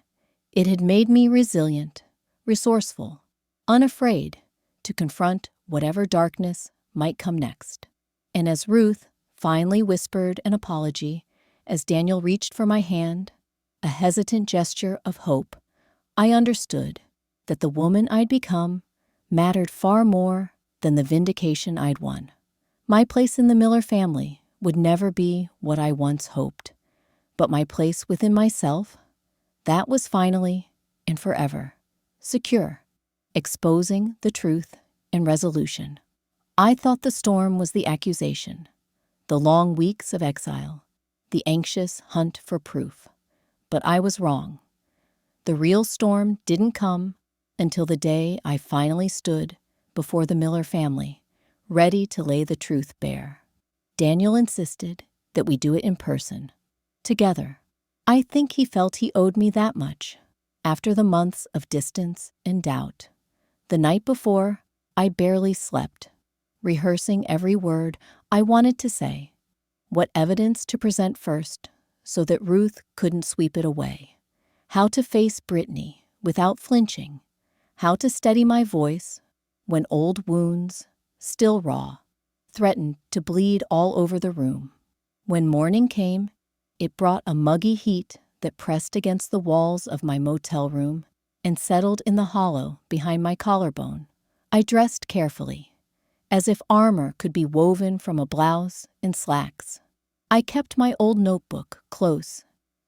It had made me resilient, resourceful, unafraid to confront whatever darkness might come next. And as Ruth finally whispered an apology, as Daniel reached for my hand, a hesitant gesture of hope, I understood that the woman I'd become mattered far more than the vindication I'd won. My place in the Miller family would never be what I once hoped, but my place within myself, that was finally and forever secure, exposing the truth and resolution. I thought the storm was the accusation, the long weeks of exile, the anxious hunt for proof. But I was wrong. The real storm didn't come until the day I finally stood before the Miller family, ready to lay the truth bare. Daniel insisted that we do it in person, together. I think he felt he owed me that much. After the months of distance and doubt, the night before, I barely slept, rehearsing every word I wanted to say, what evidence to present first so that Ruth couldn't sweep it away, how to face Brittany without flinching, how to steady my voice when old wounds, still raw, threatened to bleed all over the room. When morning came, it brought a muggy heat that pressed against the walls of my motel room and settled in the hollow behind my collarbone. I dressed carefully, as if armor could be woven from a blouse and slacks. I kept my old notebook close,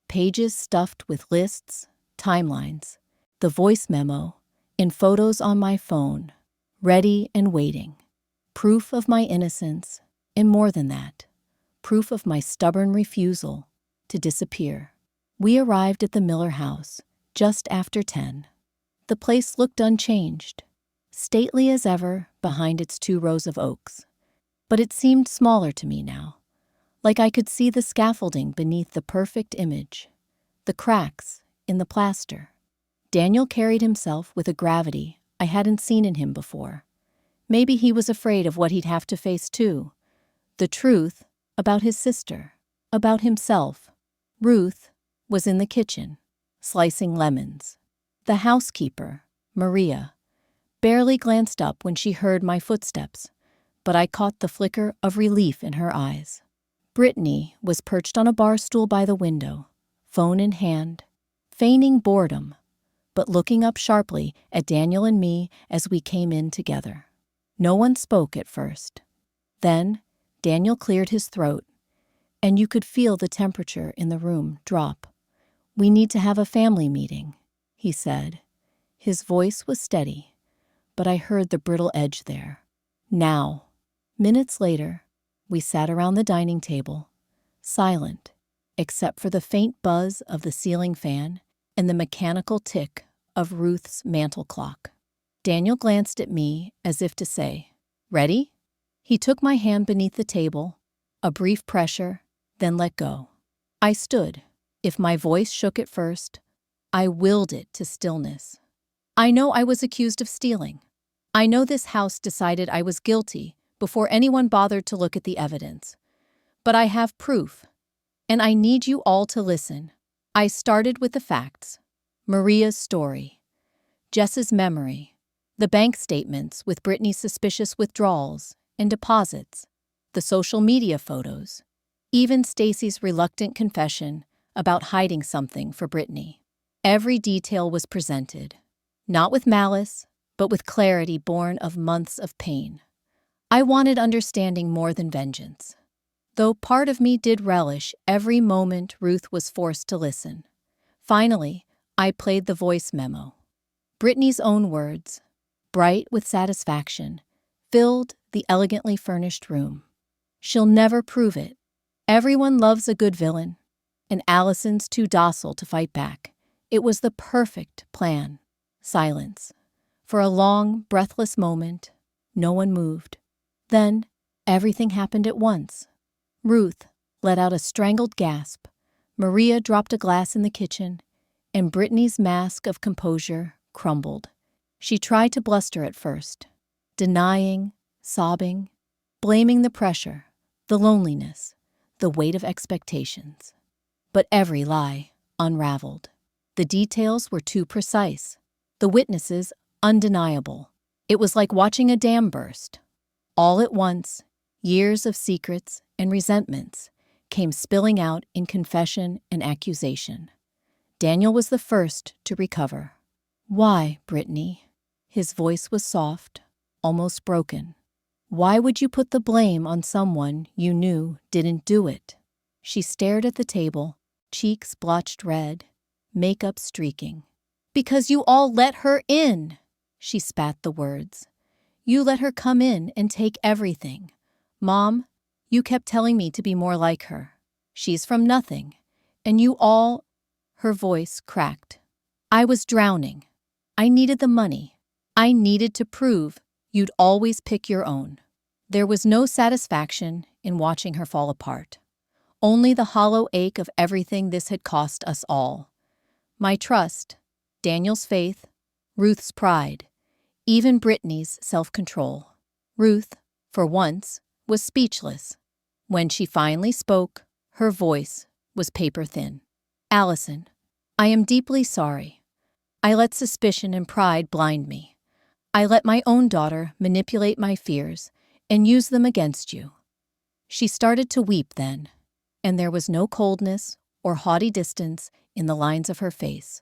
pages stuffed with lists, timelines, the voice memo, and photos on my phone, ready and waiting. Proof of my innocence, and more than that, proof of my stubborn refusal to disappear. We arrived at the Miller house just after 10. The place looked unchanged, stately as ever behind its 2 rows of oaks. But it seemed smaller to me now, like I could see the scaffolding beneath the perfect image, the cracks in the plaster. Daniel carried himself with a gravity I hadn't seen in him before. Maybe he was afraid of what he'd have to face too. The truth about his sister, about himself. Ruth was in the kitchen, slicing lemons. The housekeeper, Maria, barely glanced up when she heard my footsteps, but I caught the flicker of relief in her eyes. Brittany was perched on a bar stool by the window, phone in hand, feigning boredom, but looking up sharply at Daniel and me as we came in together. No one spoke at first. Then Daniel cleared his throat, and you could feel the temperature in the room drop. "We need to have a family meeting," he said. His voice was steady, but I heard the brittle edge there. Now. Minutes later, we sat around the dining table, silent, except for the faint buzz of the ceiling fan and the mechanical tick of Ruth's mantel clock. Daniel glanced at me as if to say, "Ready?" He took my hand beneath the table, a brief pressure, then let go. I stood. If my voice shook at first, I willed it to stillness. I know I was accused of stealing. I know this house decided I was guilty before anyone bothered to look at the evidence. But I have proof, and I need you all to listen. I started with the facts. Maria's story, Jess's memory, the bank statements with Brittany's suspicious withdrawals and deposits, the social media photos, even Stacy's reluctant confession about hiding something for Brittany. Every detail was presented, not with malice, but with clarity born of months of pain. I wanted understanding more than vengeance, though part of me did relish every moment Ruth was forced to listen. Finally, I played the voice memo. Brittany's own words, bright with satisfaction, filled the elegantly furnished room. She'll never prove it. Everyone loves a good villain, and Allison's too docile to fight back. It was the perfect plan. Silence. For a long, breathless moment, no one moved. Then, everything happened at once. Ruth let out a strangled gasp. Maria dropped a glass in the kitchen, and Brittany's mask of composure crumbled. She tried to bluster at first, denying, sobbing, blaming the pressure, the loneliness, the weight of expectations. But every lie unraveled. The details were too precise, the witnesses undeniable. It was like watching a dam burst. All at once, years of secrets and resentments came spilling out in confession and accusation. Daniel was the first to recover. "Why, Brittany?" His voice was soft, almost broken. "Why would you put the blame on someone you knew didn't do it?" She stared at the table, cheeks blotched red, makeup streaking. "Because you all let her in!" She spat the words. "You let her come in and take everything. Mom, you kept telling me to be more like her. She's from nothing. And you all—" Her voice cracked. "I was drowning. I needed the money. I needed to prove you'd always pick your own." There was no satisfaction in watching her fall apart. Only the hollow ache of everything this had cost us all. My trust, Daniel's faith, Ruth's pride, even Brittany's self-control. Ruth, for once, was speechless. When she finally spoke, her voice was paper-thin. "Allison, I am deeply sorry. I let suspicion and pride blind me. I let my own daughter manipulate my fears and use them against you." She started to weep then, and there was no coldness or haughty distance in the lines of her face.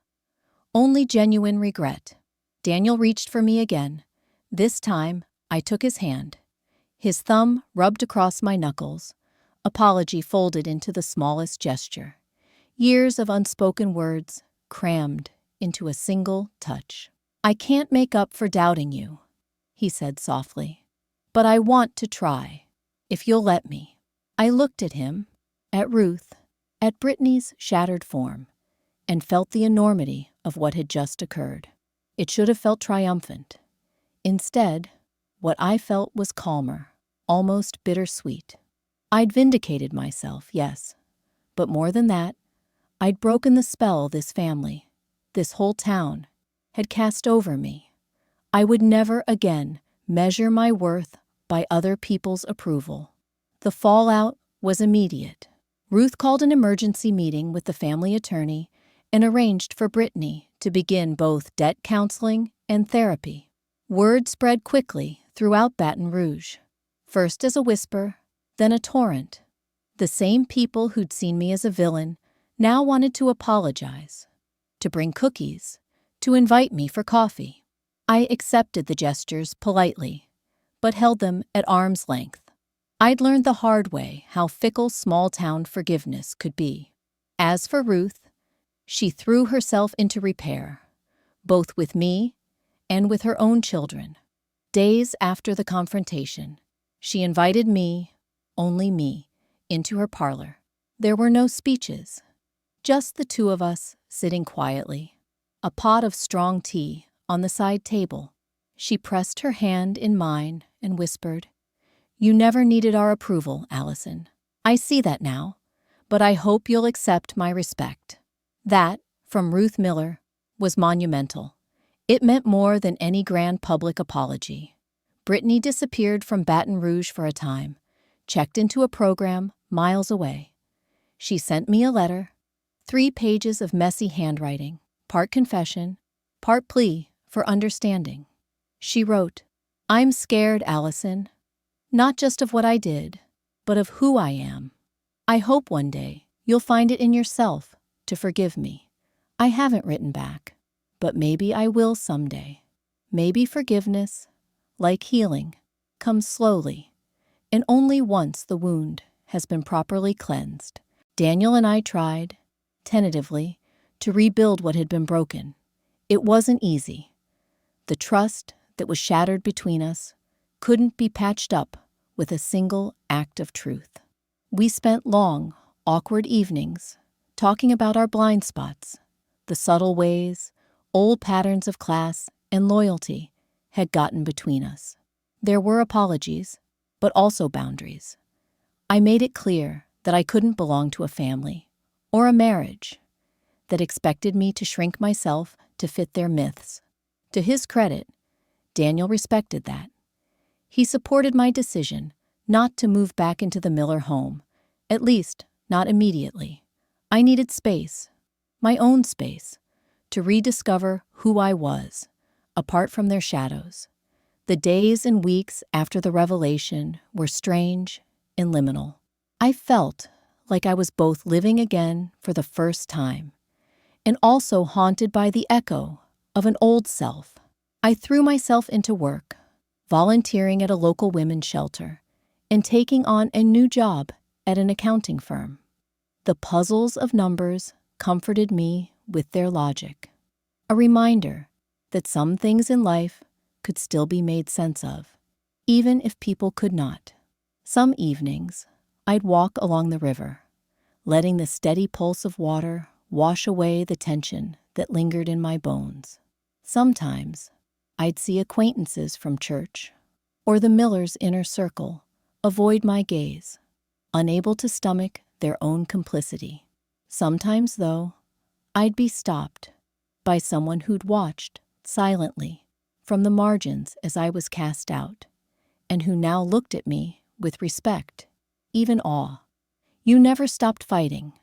Only genuine regret. Daniel reached for me again. This time, I took his hand. His thumb rubbed across my knuckles, apology folded into the smallest gesture. Years of unspoken words crammed into a single touch. "I can't make up for doubting you," he said softly. "But I want to try, if you'll let me." I looked at him, at Ruth, at Brittany's shattered form, and felt the enormity of what had just occurred. It should have felt triumphant. Instead, what I felt was calmer, almost bittersweet. I'd vindicated myself, yes, but more than that, I'd broken the spell this family, this whole town, had cast over me. I would never again measure my worth by other people's approval. The fallout was immediate. Ruth called an emergency meeting with the family attorney and arranged for Brittany to begin both debt counseling and therapy. Word spread quickly throughout Baton Rouge, first as a whisper, then a torrent. The same people who'd seen me as a villain now wanted to apologize, to bring cookies, to invite me for coffee. I accepted the gestures politely, but held them at arm's length. I'd learned the hard way how fickle small-town forgiveness could be. As for Ruth, she threw herself into repair, both with me and with her own children. Days after the confrontation, she invited me, only me, into her parlor. There were no speeches, just the two of us sitting quietly. a pot of strong tea on the side table. She pressed her hand in mine and whispered, "You never needed our approval, Allison. I see that now, but I hope you'll accept my respect." That, from Ruth Miller, was monumental. It meant more than any grand public apology. Brittany disappeared from Baton Rouge for a time, checked into a program miles away. She sent me a letter, 3 pages of messy handwriting, part confession, part plea for understanding. She wrote, "I'm scared, Allison, not just of what I did, but of who I am. I hope one day you'll find it in yourself to forgive me." I haven't written back, but maybe I will someday. Maybe forgiveness, like healing, comes slowly, and only once the wound has been properly cleansed. Daniel and I tried, tentatively, to rebuild what had been broken. It wasn't easy. The trust that was shattered between us couldn't be patched up with a single act of truth. We spent long, awkward evenings talking about our blind spots, the subtle ways old patterns of class and loyalty had gotten between us. There were apologies, but also boundaries. I made it clear that I couldn't belong to a family or a marriage that expected me to shrink myself to fit their myths. To his credit, Daniel respected that. He supported my decision not to move back into the Miller home, at least not immediately. I needed space, my own space, to rediscover who I was, apart from their shadows. The days and weeks after the revelation were strange and liminal. I felt like I was both living again for the first time and also haunted by the echo of an old self. I threw myself into work, volunteering at a local women's shelter and taking on a new job at an accounting firm. The puzzles of numbers comforted me with their logic, a reminder that some things in life could still be made sense of, even if people could not. Some evenings, I'd walk along the river, letting the steady pulse of water wash away the tension that lingered in my bones. Sometimes, I'd see acquaintances from church or the Miller's inner circle avoid my gaze, unable to stomach their own complicity. Sometimes, though, I'd be stopped by someone who'd watched silently from the margins as I was cast out, and who now looked at me with respect, even awe. "You never stopped fighting,"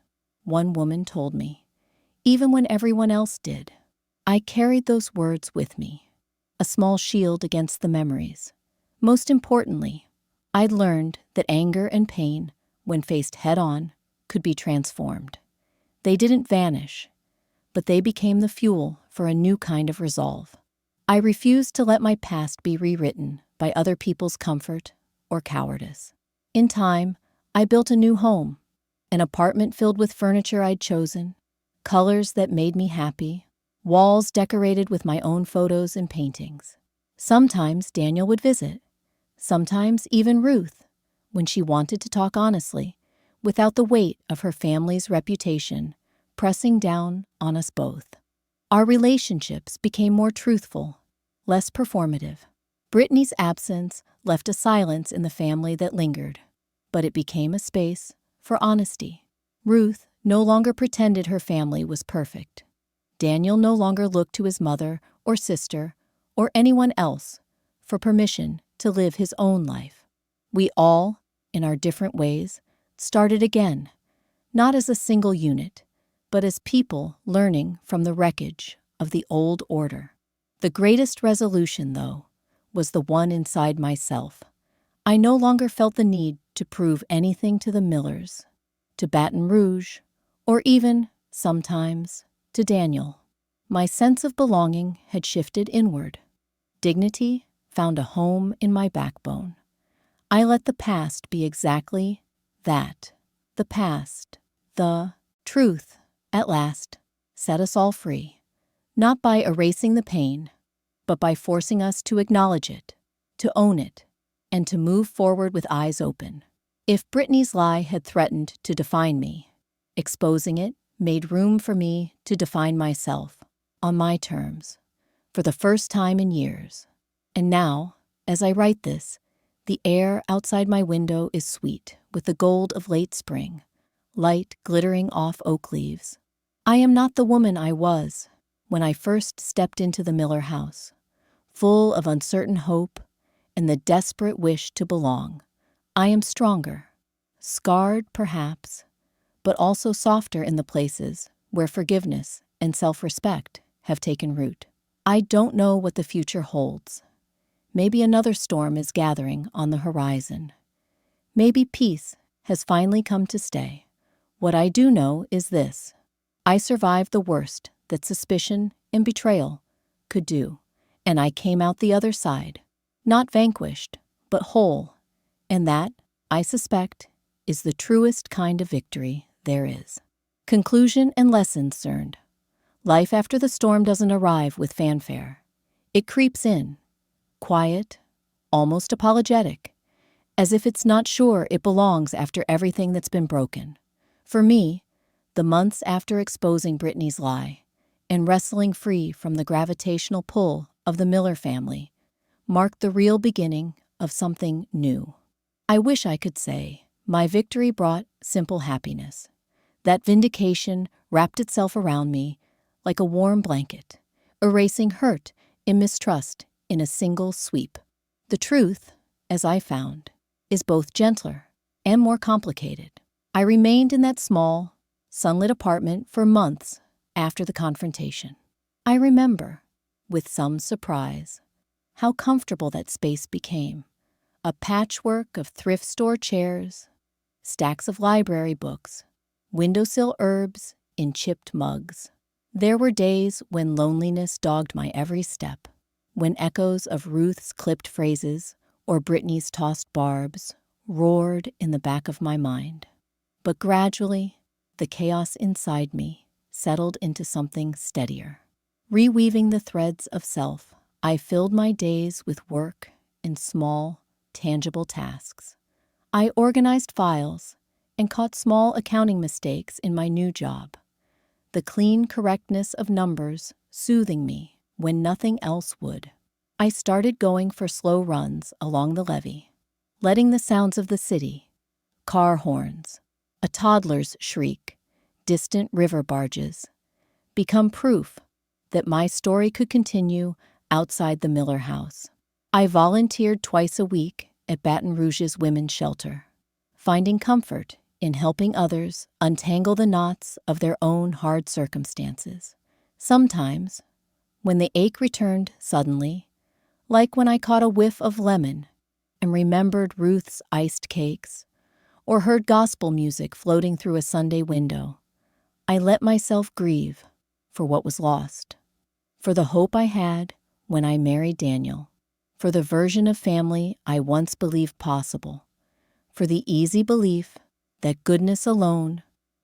one woman told me, "even when everyone else did." I carried those words with me, a small shield against the memories. Most importantly, I'd learned that anger and pain, when faced head-on, could be transformed. They didn't vanish, but they became the fuel for a new kind of resolve. I refused to let my past be rewritten by other people's comfort or cowardice. In time, I built a new home, an apartment filled with furniture I'd chosen, colors that made me happy, walls decorated with my own photos and paintings. Sometimes Daniel would visit, sometimes even Ruth, when she wanted to talk honestly, without the weight of her family's reputation pressing down on us both. Our relationships became more truthful, less performative. Brittany's absence left a silence in the family that lingered, but it became a space for honesty. Ruth no longer pretended her family was perfect. Daniel no longer looked to his mother or sister or anyone else for permission to live his own life. We all, in our different ways, started again, not as a single unit, but as people learning from the wreckage of the old order. The greatest resolution, though, was the one inside myself. I no longer felt the need to prove anything to the Millers, to Baton Rouge, or even, sometimes, to Daniel. My sense of belonging had shifted inward. Dignity found a home in my backbone. I let the past be exactly that, the past. The truth, at last, set us all free, not by erasing the pain, but by forcing us to acknowledge it, to own it, and to move forward with eyes open. If Brittany's lie had threatened to define me, exposing it made room for me to define myself. on my terms, for the first time in years. And now, as I write this, the air outside my window is sweet with the gold of late spring, light glittering off oak leaves. I am not the woman I was when I first stepped into the Miller house, full of uncertain hope and the desperate wish to belong. I am stronger, scarred perhaps, but also softer in the places where forgiveness and self-respect have taken root. I don't know what the future holds. Maybe another storm is gathering on the horizon. Maybe peace has finally come to stay. What I do know is this: I survived the worst that suspicion and betrayal could do, and I came out the other side, not vanquished, but whole, and that, I suspect, is the truest kind of victory there is. Conclusion and lessons cerned. Life after the storm doesn't arrive with fanfare. It creeps in, quiet, almost apologetic, as if it's not sure it belongs after everything that's been broken. For me, the months after exposing Brittany's lie and wrestling free from the gravitational pull of the Miller family marked the real beginning of something new. I wish I could say my victory brought simple happiness. That vindication wrapped itself around me like a warm blanket, erasing hurt and mistrust in a single sweep. The truth, as I found, is both gentler and more complicated. I remained in that small, sunlit apartment for months after the confrontation. I remember, with some surprise, how comfortable that space became. A patchwork of thrift store chairs, stacks of library books, windowsill herbs in chipped mugs. There were days when loneliness dogged my every step, when echoes of Ruth's clipped phrases or Brittany's tossed barbs roared in the back of my mind. But gradually, the chaos inside me settled into something steadier. Reweaving the threads of self, I filled my days with work and small, tangible tasks. I organized files and caught small accounting mistakes in my new job, the clean correctness of numbers soothing me when nothing else would. I started going for slow runs along the levee, letting the sounds of the city, car horns, a toddler's shriek, distant river barges, become proof that my story could continue outside the Miller house. I volunteered twice a week at Baton Rouge's women's shelter, finding comfort in helping others untangle the knots of their own hard circumstances. Sometimes, when the ache returned suddenly, like when I caught a whiff of lemon and remembered Ruth's iced cakes, or heard gospel music floating through a Sunday window, I let myself grieve for what was lost, for the hope I had when I married Daniel, for the version of family I once believed possible, for the easy belief that goodness alone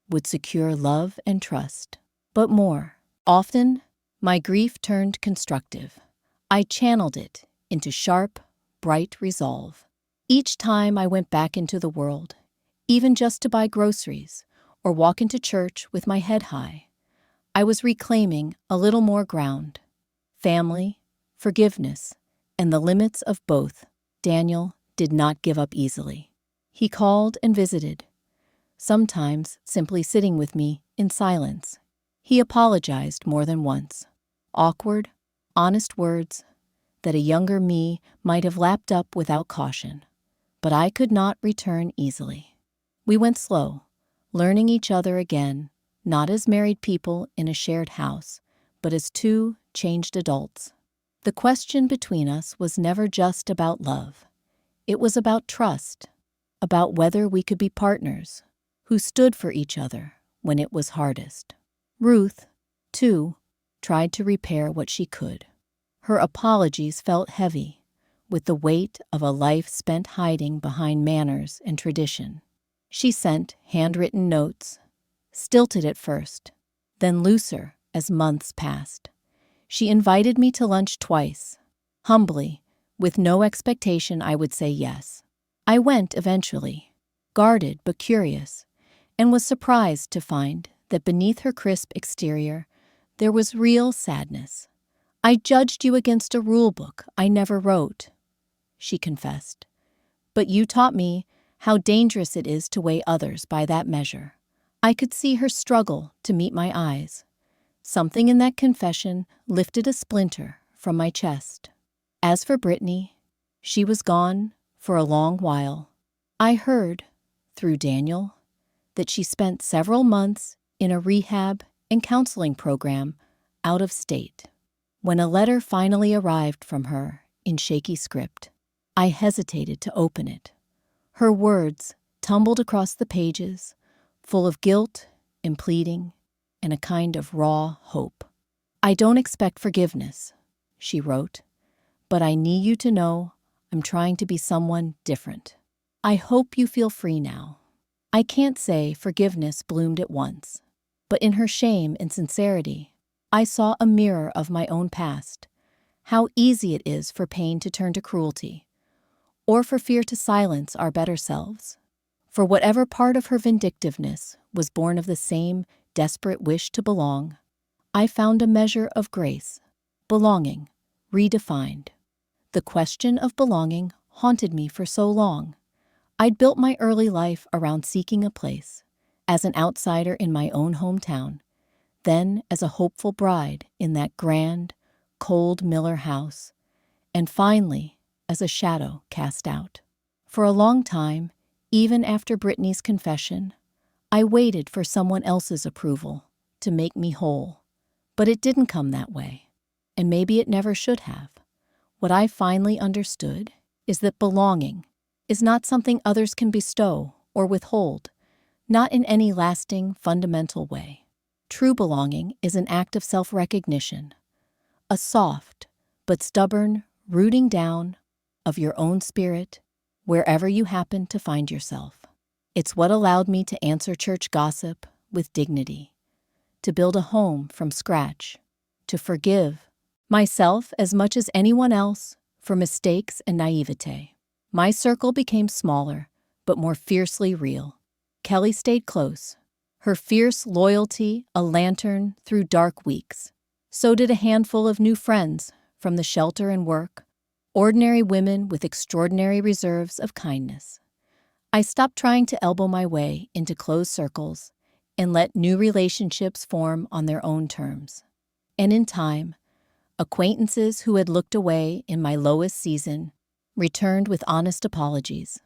would secure love and trust. But more often, my grief turned constructive. I channeled it into sharp, bright resolve. Each time I went back into the world, even just to buy groceries or walk into church with my head high, I was reclaiming a little more ground. Family, forgiveness, and the limits of both. Daniel did not give up easily. He called and visited, sometimes simply sitting with me in silence. He apologized more than once. Awkward, honest words that a younger me might have lapped up without caution. But I could not return easily. We went slow, learning each other again, not as married people in a shared house, but as two changed adults. The question between us was never just about love. It was about trust, about whether we could be partners who stood for each other when it was hardest. Ruth, too, tried to repair what she could. Her apologies felt heavy, with the weight of a life spent hiding behind manners and tradition. She sent handwritten notes, stilted at first, then looser as months passed. She invited me to lunch twice, humbly, with no expectation I would say yes. I went eventually, guarded but curious, and was surprised to find that beneath her crisp exterior, There was real sadness. I judged you against a rule book I never wrote, she confessed. But you taught me how dangerous it is to weigh others by that measure. I could see her struggle to meet my eyes. Something in that confession lifted a splinter from my chest. As for Brittany, she was gone for a long while. I heard, through Daniel, that she spent several months in a rehab and counseling program out of state. When a letter finally arrived from her in shaky script, I hesitated to open it. Her words tumbled across the pages, full of guilt and pleading and a kind of raw hope. I don't expect forgiveness, she wrote, but I need you to know I'm trying to be someone different. I hope you feel free now. I can't say forgiveness bloomed at once, but in her shame and sincerity, I saw a mirror of my own past, how easy it is for pain to turn to cruelty, or for fear to silence our better selves. For whatever part of her vindictiveness was born of the same desperate wish to belong, I found a measure of grace, belonging, redefined. The question of belonging haunted me for so long. I'd built my early life around seeking a place, as an outsider in my own hometown, then as a hopeful bride in that grand, cold Miller house, and finally as a shadow cast out. For a long time, even after Brittany's confession, I waited for someone else's approval to make me whole. But it didn't come that way, and maybe it never should have. What I finally understood is that belonging is not something others can bestow or withhold, not in any lasting, fundamental way. True belonging is an act of self-recognition, a soft but stubborn rooting down of your own spirit wherever you happen to find yourself. It's what allowed me to answer church gossip with dignity, to build a home from scratch, to forgive myself as much as anyone else for mistakes and naivete. My circle became smaller, but more fiercely real. Kelly stayed close, her fierce loyalty a lantern through dark weeks. So did a handful of new friends from the shelter and work, ordinary women with extraordinary reserves of kindness. I stopped trying to elbow my way into closed circles and let new relationships form on their own terms. And in time, acquaintances who had looked away in my lowest season returned with honest apologies.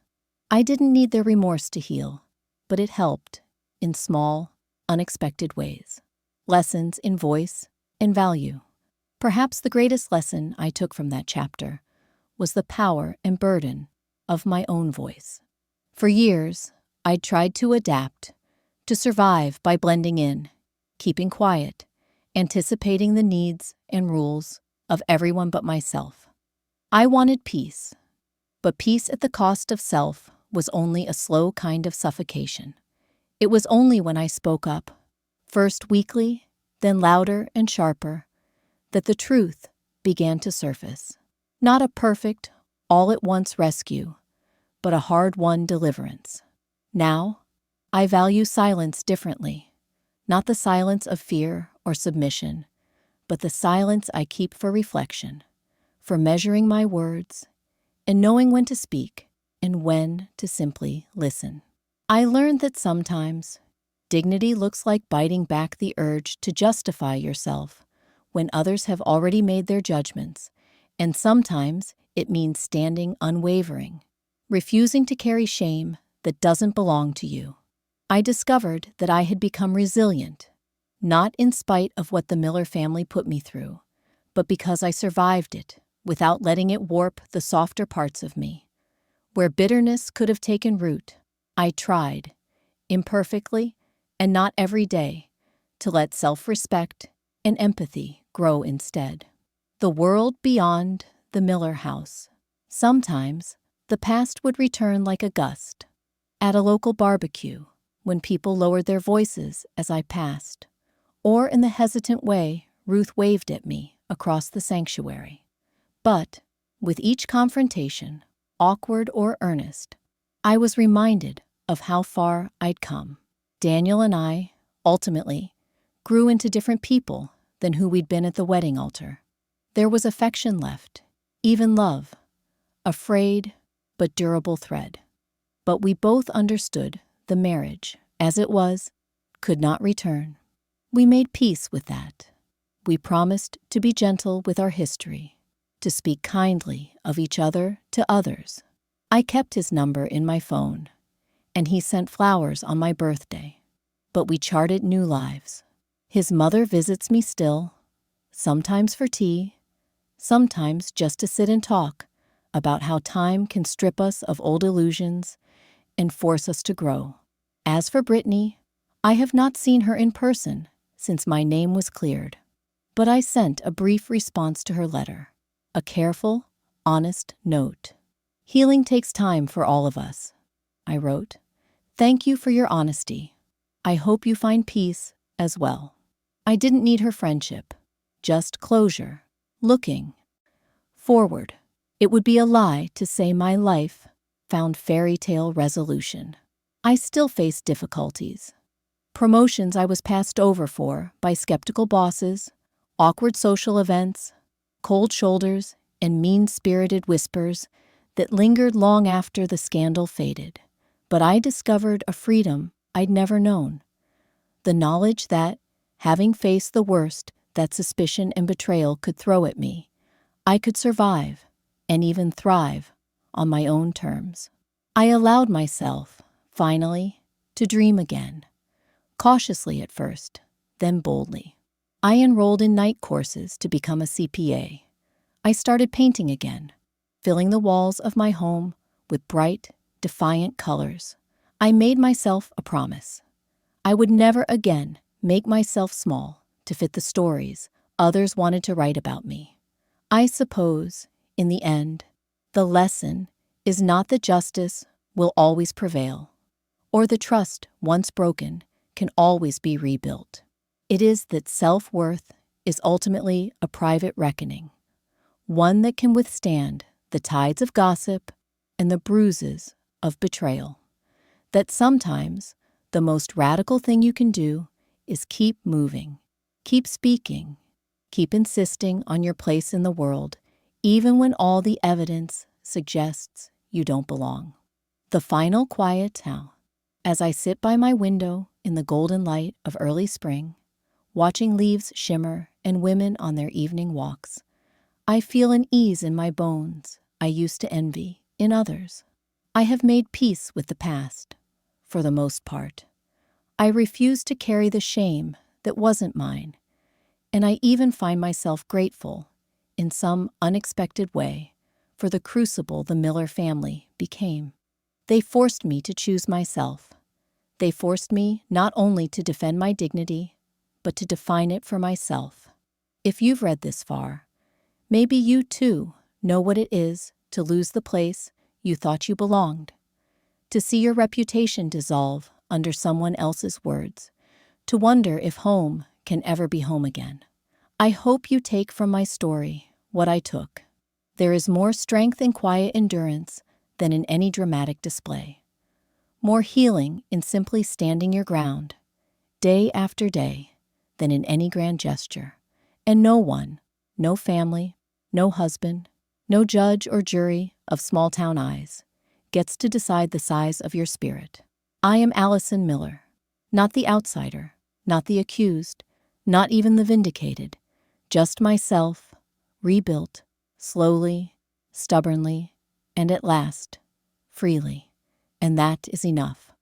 I didn't need their remorse to heal, but it helped in small, unexpected ways. Lessons in voice and value. Perhaps the greatest lesson I took from that chapter was the power and burden of my own voice. For years, I'd tried to adapt, to survive by blending in, keeping quiet, anticipating the needs and rules of everyone but myself. I wanted peace, but peace at the cost of self was only a slow kind of suffocation. It was only when I spoke up, first weakly, then louder and sharper, that the truth began to surface. Not a perfect, all-at-once rescue, but a hard-won deliverance. Now, I value silence differently, not the silence of fear or submission, but the silence I keep for reflection, for measuring my words, and knowing when to speak and when to simply listen. I learned that sometimes dignity looks like biting back the urge to justify yourself when others have already made their judgments, and sometimes it means standing unwavering, refusing to carry shame that doesn't belong to you. I discovered that I had become resilient, not in spite of what the Miller family put me through, but because I survived it without letting it warp the softer parts of me. Where bitterness could have taken root, I tried, imperfectly and not every day, to let self-respect and empathy grow instead. The world beyond the Miller house. Sometimes the past would return like a gust. At a local barbecue, when people lowered their voices as I passed, or in the hesitant way Ruth waved at me across the sanctuary. But with each confrontation, awkward or earnest, I was reminded of how far I'd come. Daniel and I, ultimately, grew into different people than who we'd been at the wedding altar. There was affection left, even love, a frayed but durable thread. But we both understood the marriage, as it was, could not return. We made peace with that. We promised to be gentle with our history, to speak kindly of each other to others. I kept his number in my phone, and he sent flowers on my birthday. But we charted new lives. His mother visits me still, sometimes for tea, sometimes just to sit and talk about how time can strip us of old illusions and force us to grow. As for Brittany, I have not seen her in person since my name was cleared. But I sent a brief response to her letter, a careful, honest note. Healing takes time for all of us, I wrote. Thank you for your honesty. I hope you find peace as well. I didn't need her friendship, just closure, looking forward. It would be a lie to say my life found fairy tale resolution. I still faced difficulties. Promotions I was passed over for by skeptical bosses, awkward social events, cold shoulders, and mean-spirited whispers that lingered long after the scandal faded. But I discovered a freedom I'd never known. The knowledge that, having faced the worst that suspicion and betrayal could throw at me, I could survive and even thrive on my own terms. I allowed myself, finally, to dream again. Cautiously at first, then boldly. I enrolled in night courses to become a CPA. I started painting again, filling the walls of my home with bright, defiant colors. I made myself a promise. I would never again make myself small to fit the stories others wanted to write about me. I suppose, in the end, the lesson is not that justice will always prevail, or the trust once broken can always be rebuilt. It is that self-worth is ultimately a private reckoning, one that can withstand the tides of gossip and the bruises of betrayal. That sometimes the most radical thing you can do is keep moving, keep speaking, keep insisting on your place in the world, even when all the evidence suggests you don't belong. The final quiet now, as I sit by my window in the golden light of early spring, watching leaves shimmer and women on their evening walks, I feel an ease in my bones I used to envy in others. I have made peace with the past, for the most part. I refuse to carry the shame that wasn't mine, and I even find myself grateful, in some unexpected way, for the crucible the Miller family became. They forced me to choose myself. They forced me not only to defend my dignity, but to define it for myself. If you've read this far, maybe you too know what it is to lose the place you thought you belonged, to see your reputation dissolve under someone else's words, to wonder if home can ever be home again. I hope you take from my story what I took. There is more strength in quiet endurance than in any dramatic display. More healing in simply standing your ground, day after day, than in any grand gesture. And no one, no family, no husband, no judge or jury of small-town eyes, gets to decide the size of your spirit. I am Allison Miller, not the outsider, not the accused, not even the vindicated, just myself, rebuilt, slowly, stubbornly, and at last, freely. And that is enough.